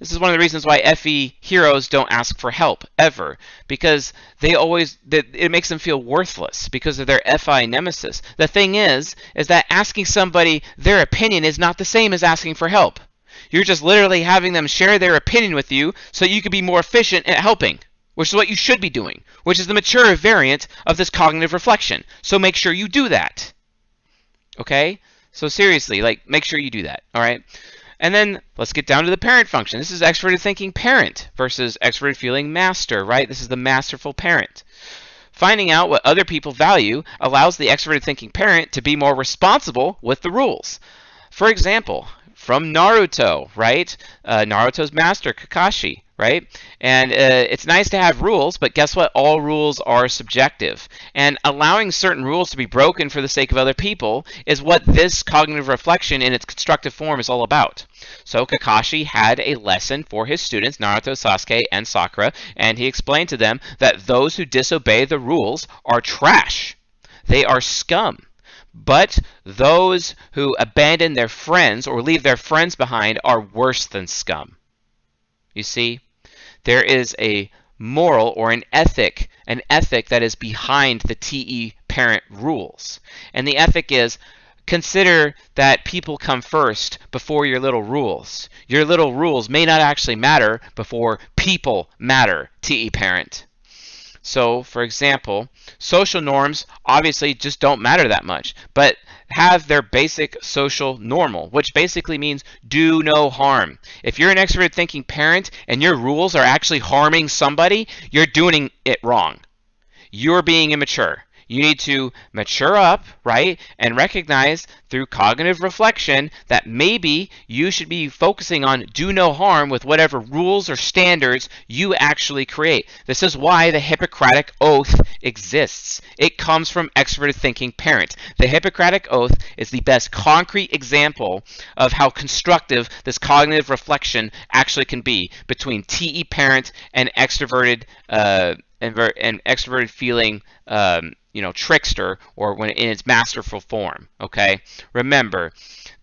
S1: This is one of the reasons why FE heroes don't ask for help, ever. Because it makes them feel worthless because of their FI nemesis. The thing is that asking somebody their opinion is not the same as asking for help. You're just literally having them share their opinion with you so you can be more efficient at helping, which is what you should be doing, which is the mature variant of this cognitive reflection. So make sure you do that. Okay? So seriously, make sure you do that. All right? And then let's get down to the parent function. This is extroverted thinking parent versus extroverted feeling master, right? This is the masterful parent. Finding out what other people value allows the extroverted thinking parent to be more responsible with the rules. For example, from Naruto, right? Naruto's master, Kakashi, right? And it's nice to have rules, but guess what? All rules are subjective. And allowing certain rules to be broken for the sake of other people is what this cognitive reflection in its constructive form is all about. So Kakashi had a lesson for his students, Naruto, Sasuke, and Sakura, and he explained to them that those who disobey the rules are trash. They are scum. But those who abandon their friends or leave their friends behind are worse than scum. You see, there is a moral or an ethic that is behind the TE parent rules. And the ethic is, consider that people come first before your little rules. Your little rules may not actually matter before people matter, TE parent. So, for example, social norms obviously just don't matter that much, but have their basic social normal, which basically means do no harm. If you're an extroverted thinking parent and your rules are actually harming somebody, you're doing it wrong. You're being immature. You need to mature up, right, and recognize through cognitive reflection that maybe you should be focusing on do no harm with whatever rules or standards you actually create. This is why the Hippocratic Oath exists. It comes from extroverted thinking parent. The Hippocratic Oath is the best concrete example of how constructive this cognitive reflection actually can be between TE parent and extroverted feeling trickster, or when in its masterful form. Okay, remember,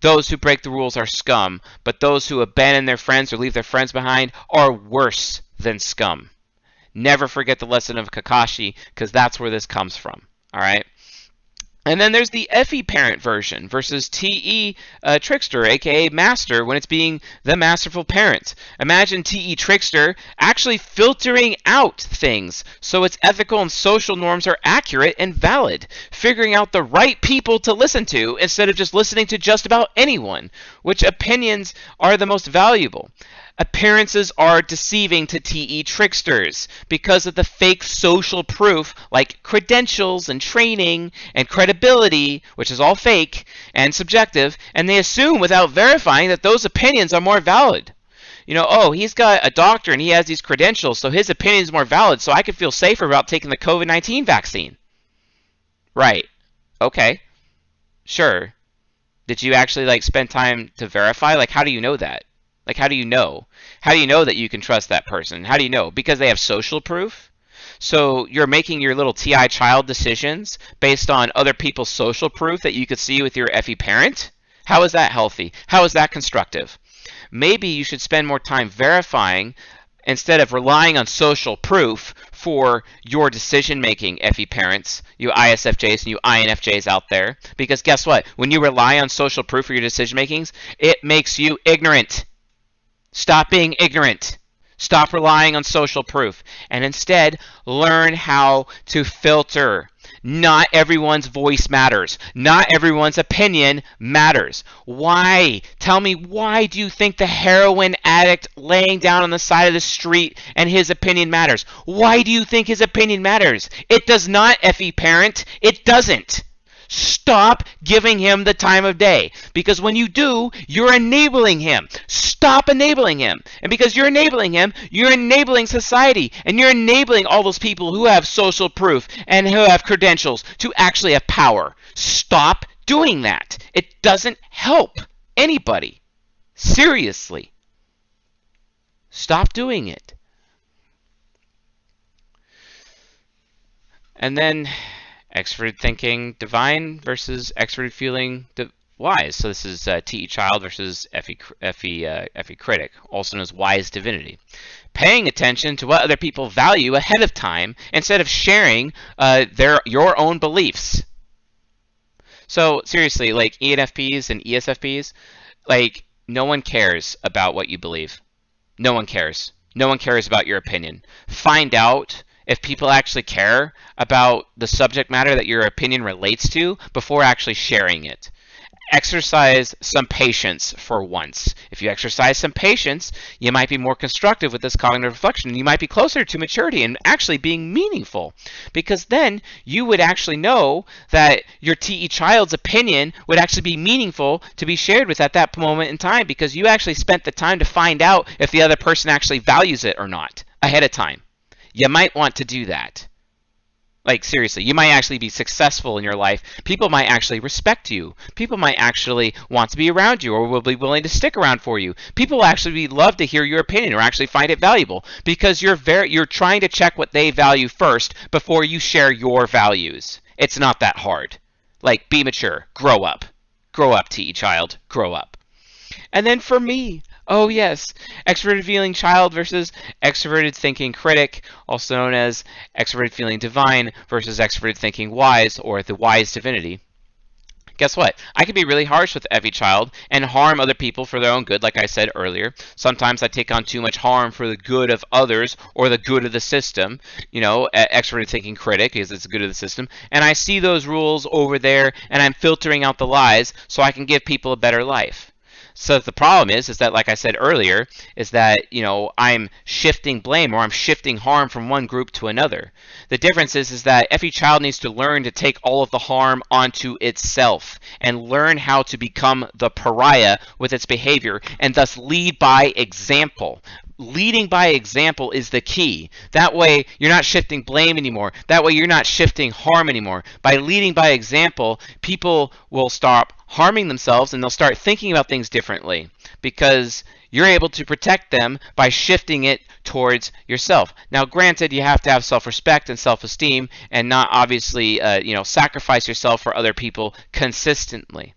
S1: those who break the rules are scum, but those who abandon their friends or leave their friends behind are worse than scum. Never forget the lesson of Kakashi, because that's where this comes from. All right. And then there's the FE parent version versus TE trickster, aka master, when it's being the masterful parent. Imagine TE trickster actually filtering out things so its ethical and social norms are accurate and valid, figuring out the right people to listen to instead of just listening to just about anyone, which opinions are the most valuable. Appearances are deceiving to TE tricksters because of the fake social proof like credentials and training and credibility, which is all fake and subjective, and they assume without verifying that those opinions are more valid. Oh, he's got a doctor and he has these credentials, so his opinion is more valid, so I could feel safer about taking the COVID-19 vaccine. Right. Okay. Sure. Did you actually spend time to verify? How do you know that? How do you know? How do you know that you can trust that person? How do you know? Because they have social proof? So you're making your little TI child decisions based on other people's social proof that you could see with your FE parent? How is that healthy? How is that constructive? Maybe you should spend more time verifying instead of relying on social proof for your decision-making, FE parents, you ISFJs and you INFJs out there. Because guess what? When you rely on social proof for your decision-makings, it makes you ignorant. Stop being ignorant. Stop relying on social proof and instead learn how to filter. Not everyone's voice matters. Not everyone's opinion matters. Why? Tell me, why do you think the heroin addict laying down on the side of the street and his opinion matters? Why do you think his opinion matters? It does not, Effie parent. It doesn't. Stop giving him the time of day, because when you do, you're enabling him. Stop enabling him. And because you're enabling him, you're enabling society, and you're enabling all those people who have social proof and who have credentials to actually have power. Stop doing that. It doesn't help anybody. Seriously. Stop doing it. And then extroverted thinking divine versus extroverted feeling wise. So this is T.E. Child versus F.E. Critic, also known as wise divinity. Paying attention to what other people value ahead of time instead of sharing your own beliefs. So seriously, like ENFPs and ESFPs, like no one cares about what you believe. No one cares. No one cares about your opinion. Find out if people actually care about the subject matter that your opinion relates to before actually sharing it. Exercise some patience for once. If you exercise some patience, you might be more constructive with this cognitive reflection. You might be closer to maturity and actually being meaningful, because then you would actually know that your TE child's opinion would actually be meaningful to be shared with at that moment in time, because you actually spent the time to find out if the other person actually values it or not ahead of time. You might want to do that. Like, seriously, you might actually be successful in your life. People might actually respect you. People might actually want to be around you or will be willing to stick around for you. People will actually love to hear your opinion or actually find it valuable, because you're trying to check what they value first before you share your values. It's not that hard. Like, be mature. Grow up. Grow up, TE child. Grow up. And then for me, oh yes, extroverted feeling child versus extroverted thinking critic, also known as extroverted feeling divine versus extroverted thinking wise, or the wise divinity. Guess what? I can be really harsh with every child and harm other people for their own good, like I said earlier. Sometimes I take on too much harm for the good of others or the good of the system, you know, extroverted thinking critic, because it's the good of the system. And I see those rules over there, and I'm filtering out the lies so I can give people a better life. So the problem is that, like I said earlier, is that, you know, I'm shifting blame or I'm shifting harm from one group to another. The difference is that every child needs to learn to take all of the harm onto itself and learn how to become the pariah with its behavior and thus lead by example. Leading by example is the key. That way, you're not shifting blame anymore. That way, you're not shifting harm anymore. By leading by example, people will stop harming themselves and they'll start thinking about things differently, because you're able to protect them by shifting it towards yourself. Now, granted, you have to have self-respect and self-esteem and not obviously, sacrifice yourself for other people consistently.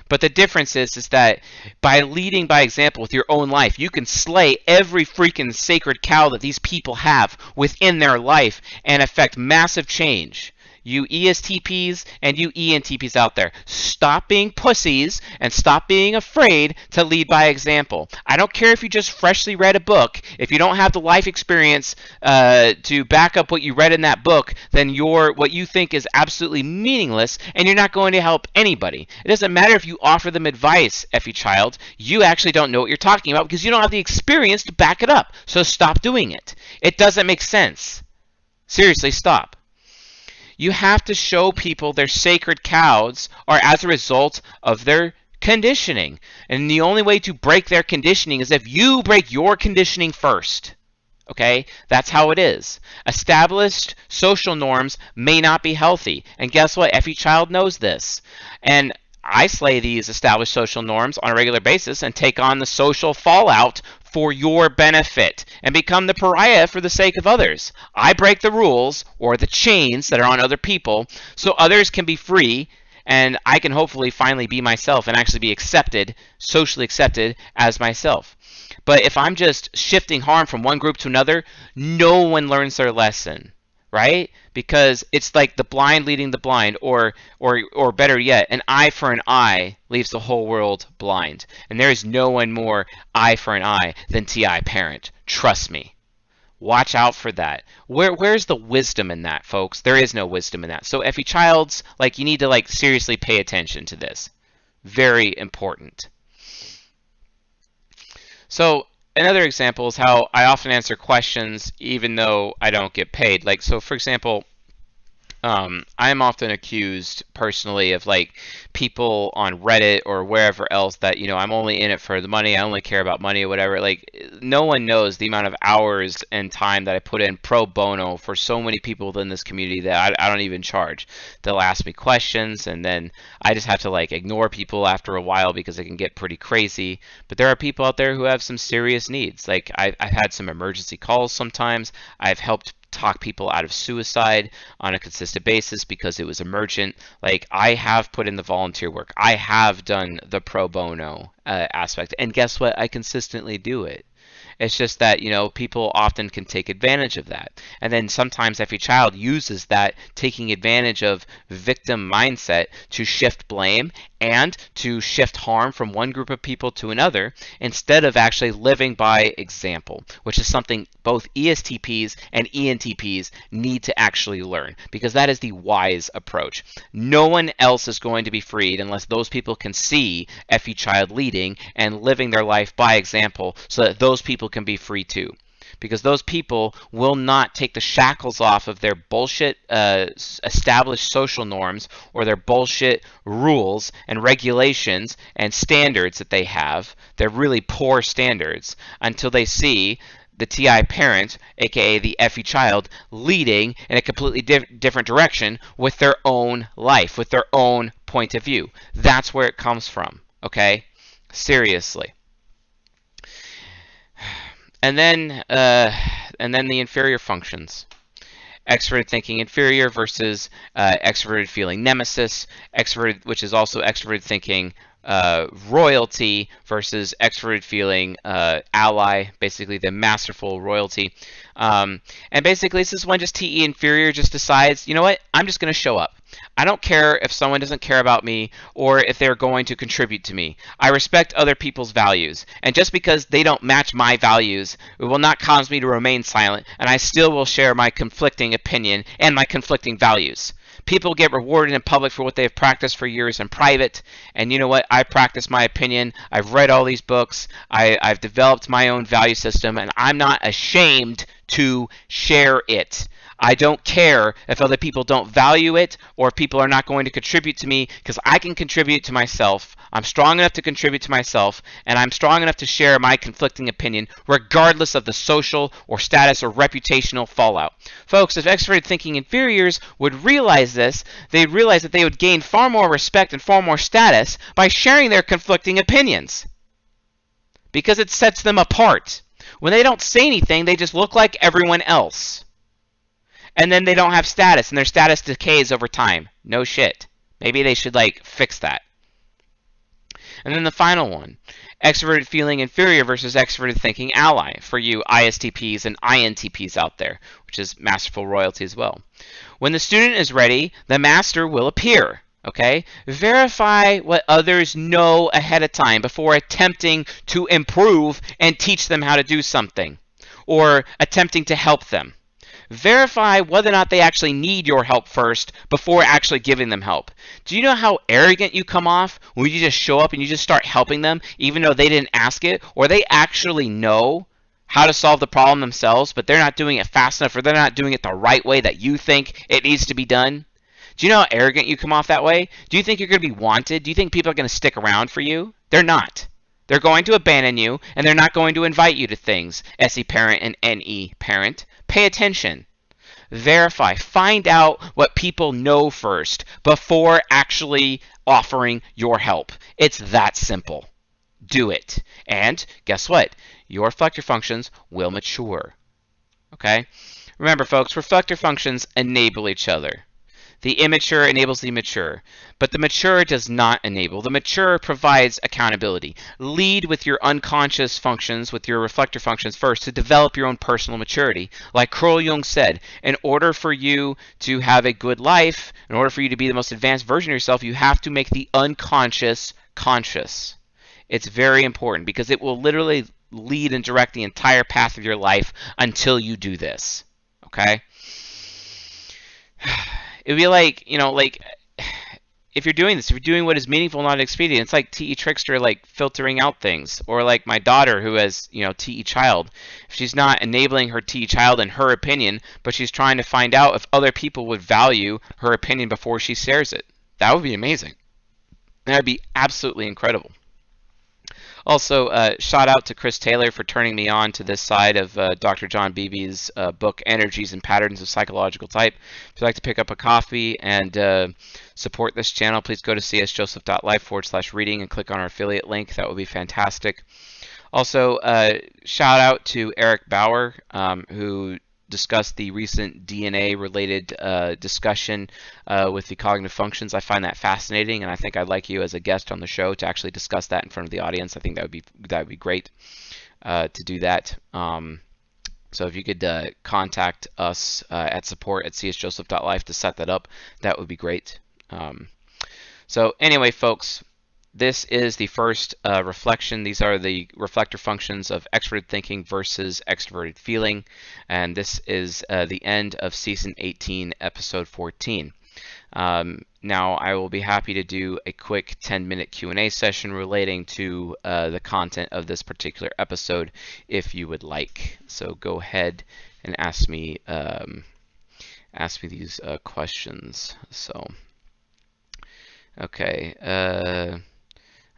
S1: But the difference is that by leading by example with your own life, you can slay every freaking sacred cow that these people have within their life and affect massive change. You ESTPs and you ENTPs out there, stop being pussies and stop being afraid to lead by example. I don't care if you just freshly read a book. If you don't have the life experience to back up what you read in that book, then what you think is absolutely meaningless, and you're not going to help anybody. It doesn't matter if you offer them advice, Effie child. You actually don't know what you're talking about because you don't have the experience to back it up. So stop doing it. It doesn't make sense. Seriously, stop. You have to show people their sacred cows are as a result of their conditioning. And the only way to break their conditioning is if you break your conditioning first. Okay? That's how it is. Established social norms may not be healthy. And guess what? Every child knows this. And I slay these established social norms on a regular basis and take on the social fallout for your benefit and become the pariah for the sake of others. I break the rules or the chains that are on other people so others can be free, and I can hopefully finally be myself and actually be accepted, socially accepted as myself. But if I'm just shifting harm from one group to another, no one learns their lesson, right? Because it's like the blind leading the blind, or better yet, an eye for an eye leaves the whole world blind. And there is no one more eye for an eye than TI parent. Trust me. Watch out for that. Where's the wisdom in that, folks? There is no wisdom in that. So Effie Childs, like, you need to like seriously pay attention to this. Very important. So another example is how I often answer questions even though I don't get paid. Like, so for example, I'm often accused personally of like people on Reddit or wherever else that, you know, I'm only in it for the money, I only care about money or whatever. Like, no one knows the amount of hours and time that I put in pro bono for so many people within this community that I don't even charge. They'll ask me questions and then I just have to like ignore people after a while because it can get pretty crazy. But there are people out there who have some serious needs. Like, I've had some emergency calls sometimes. I've helped talk people out of suicide on a consistent basis because it was emergent. Like, I have put in the volunteer work. I have done the pro bono aspect. And guess what? I consistently do it. It's just that, you know, people often can take advantage of that. And then sometimes every child uses that taking advantage of victim mindset to shift blame and to shift harm from one group of people to another instead of actually living by example, which is something both ESTPs and ENTPs need to actually learn, because that is the wise approach. No one else is going to be freed unless those people can see FE Child leading and living their life by example so that those people can be free too. Because those people will not take the shackles off of their bullshit established social norms or their bullshit rules and regulations and standards that they have, their really poor standards, until they see the TI parent, aka the FE child, leading in a completely different direction with their own life, with their own point of view. That's where it comes from, okay? Seriously. And then the inferior functions. Extroverted thinking inferior versus extroverted feeling nemesis. Extroverted, which is also extroverted thinking royalty versus extroverted feeling ally, basically the masterful royalty. And basically this is when just TE inferior just decides, you know what, I'm just going to show up. I don't care if someone doesn't care about me or if they're going to contribute to me. I respect other people's values. And just because they don't match my values, it will not cause me to remain silent, and I still will share my conflicting opinion and my conflicting values. People get rewarded in public for what they've practiced for years in private. And you know what? I practice my opinion. I've read all these books. I've developed my own value system, and I'm not ashamed to share it. I don't care if other people don't value it or if people are not going to contribute to me, because I can contribute to myself. I'm strong enough to contribute to myself, and I'm strong enough to share my conflicting opinion regardless of the social or status or reputational fallout. Folks, if extroverted thinking inferiors would realize this, they'd realize that they would gain far more respect and far more status by sharing their conflicting opinions, because it sets them apart. When they don't say anything, they just look like everyone else. And then they don't have status, and their status decays over time. No shit. Maybe they should, like, fix that. And then the final one, extroverted feeling inferior versus extroverted thinking ally, for you ISTPs and INTPs out there, which is masterful royalty as well. When the student is ready, the master will appear. Okay? Verify what others know ahead of time before attempting to improve and teach them how to do something, or attempting to help them. Verify whether or not they actually need your help first before actually giving them help. Do you know how arrogant you come off when you just show up and you just start helping them even though they didn't ask it, or they actually know how to solve the problem themselves, but they're not doing it fast enough, or they're not doing it the right way that you think it needs to be done? Do you know how arrogant you come off that way? Do you think you're going to be wanted? Do you think people are going to stick around for you? They're not. They're going to abandon you, and they're not going to invite you to things. SE parent and NE parent. Pay attention. Verify. Find out what people know first before actually offering your help. It's that simple. Do it. And guess what? Your reflector functions will mature. Okay? Remember, folks, reflector functions enable each other. The immature enables the mature, but the mature does not enable. The mature provides accountability. Lead with your unconscious functions, with your reflector functions first, to develop your own personal maturity. Like Carl Jung said, in order for you to have a good life, in order for you to be the most advanced version of yourself, you have to make the unconscious conscious. It's very important because it will literally lead and direct the entire path of your life until you do this. Okay? It would be like, like if you're doing this, if you're doing what is meaningful, not expedient, it's like TE Trickster, like filtering out things, or like my daughter who has, TE Child. If she's not enabling her TE Child and her opinion, but she's trying to find out if other people would value her opinion before she shares it. That would be amazing. That would be absolutely incredible. Also, shout out to Chris Taylor for turning me on to this side of Dr. John Beebe's book, Energies and Patterns of Psychological Type. If you'd like to pick up a copy and support this channel, please go to csjoseph.life/reading and click on our affiliate link. That would be fantastic. Also, shout out to Eric Bauer, who discussed the recent DNA-related discussion with the cognitive functions. I find that fascinating, and I think I'd like you as a guest on the show to actually discuss that in front of the audience. I think that would be great to do that. So if you could contact us at support@csjoseph.life to set that up, that would be great. So anyway, folks, this is the first reflection. These are the reflector functions of extroverted thinking versus extroverted feeling. And this is the end of Season 18, Episode 14. Now, I will be happy to do a quick 10-minute Q&A session relating to the content of this particular episode if you would like. So go ahead and ask me these questions. So, okay.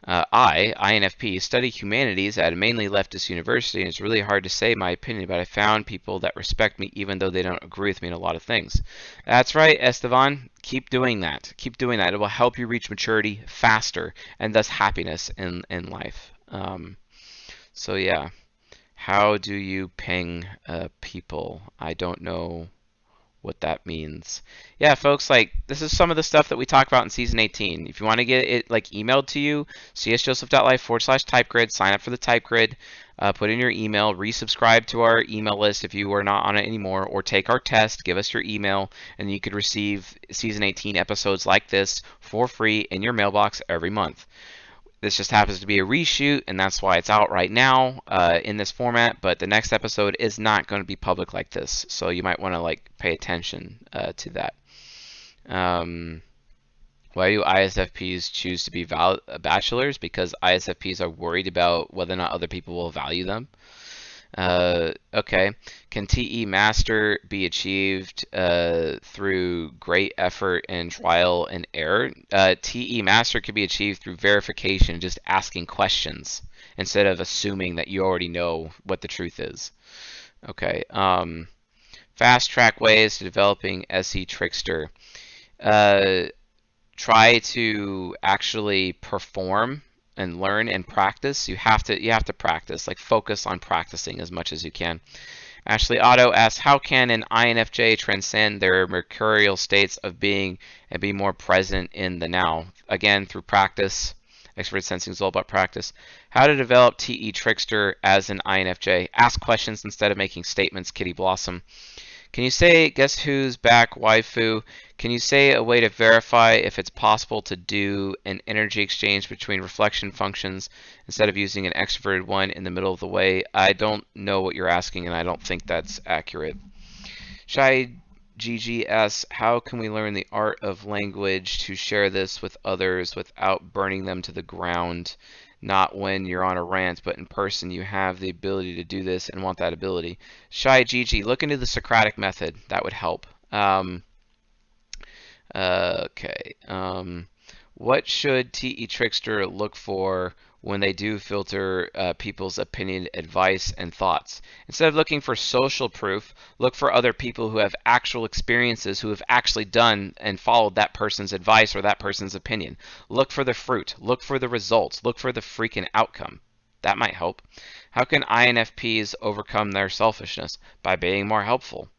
S1: INFP, study humanities at a mainly leftist university, and it's really hard to say my opinion, but I found people that respect me even though they don't agree with me in a lot of things. That's right, Estevan. Keep doing that. Keep doing that. It will help you reach maturity faster and thus happiness in life. So yeah, how do you ping people? I don't know what that means. Yeah, folks, like this is some of the stuff that we talk about in Season 18. If you want to get it like emailed to you, csjoseph.life/typegrid, sign up for the type grid, put in your email, resubscribe to our email list if you are not on it anymore, or take our test, give us your email, and you could receive Season 18 episodes like this for free in your mailbox every month. This just happens to be a reshoot, and that's why it's out right now in this format, but the next episode is not going to be public like this, so you might want to like pay attention to that. Why do ISFPs choose to be bachelors? Because ISFPs are worried about whether or not other people will value them. Okay. Can TE Master be achieved through great effort and trial and error? TE Master can be achieved through verification, just asking questions instead of assuming that you already know what the truth is. Okay. Fast track ways to developing SE Trickster. Try to actually perform and learn and practice. You have to practice, like focus on practicing as much as you can. Ashley Otto asks, how can an INFJ transcend their mercurial states of being and be more present in the now? Again, through practice. Expert sensing is all about practice. How to develop TE Trickster as an INFJ? Ask questions instead of making statements, Kitty Blossom. Can you say, guess who's back, waifu? Can you say a way to verify if it's possible to do an energy exchange between reflection functions instead of using an extroverted one in the middle of the way? I don't know what you're asking, and I don't think that's accurate. Shai GGS, how can we learn the art of language to share this with others without burning them to the ground? Not when you're on a rant, but in person you have the ability to do this and want that ability. Shy Gigi, look into the Socratic method. That would help. Okay. What should TE Trickster look for when they do filter people's opinion, advice, and thoughts? Instead of looking for social proof, look for other people who have actual experiences, who have actually done and followed that person's advice or that person's opinion. Look for the fruit. Look for the results. Look for the freaking outcome. That might help. How can INFPs overcome their selfishness? By being more helpful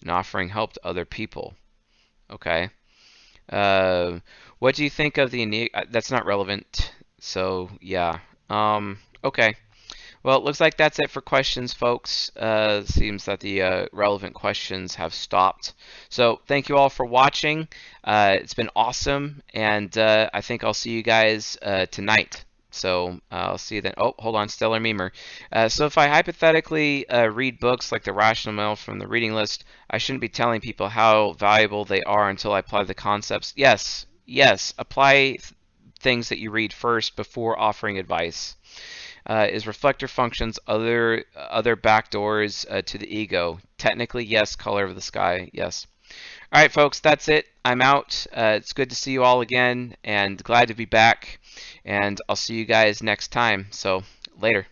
S1: and offering help to other people. Okay. What do you think of the... That's not relevant. So, yeah. Okay. Well, it looks like that's it for questions, folks. Seems that the relevant questions have stopped. So, thank you all for watching. It's been awesome, and I think I'll see you guys tonight. So I'll see you then. Oh, hold on, Stellar Memer. So if I hypothetically read books like The Rational Male from the reading list, I shouldn't be telling people how valuable they are until I apply the concepts. Yes, yes, apply things that you read first before offering advice. Is reflector functions other backdoors to the ego? Technically, yes. Color of the sky, yes. All right, folks, that's it. I'm out. It's good to see you all again, and glad to be back. And I'll see you guys next time. So later.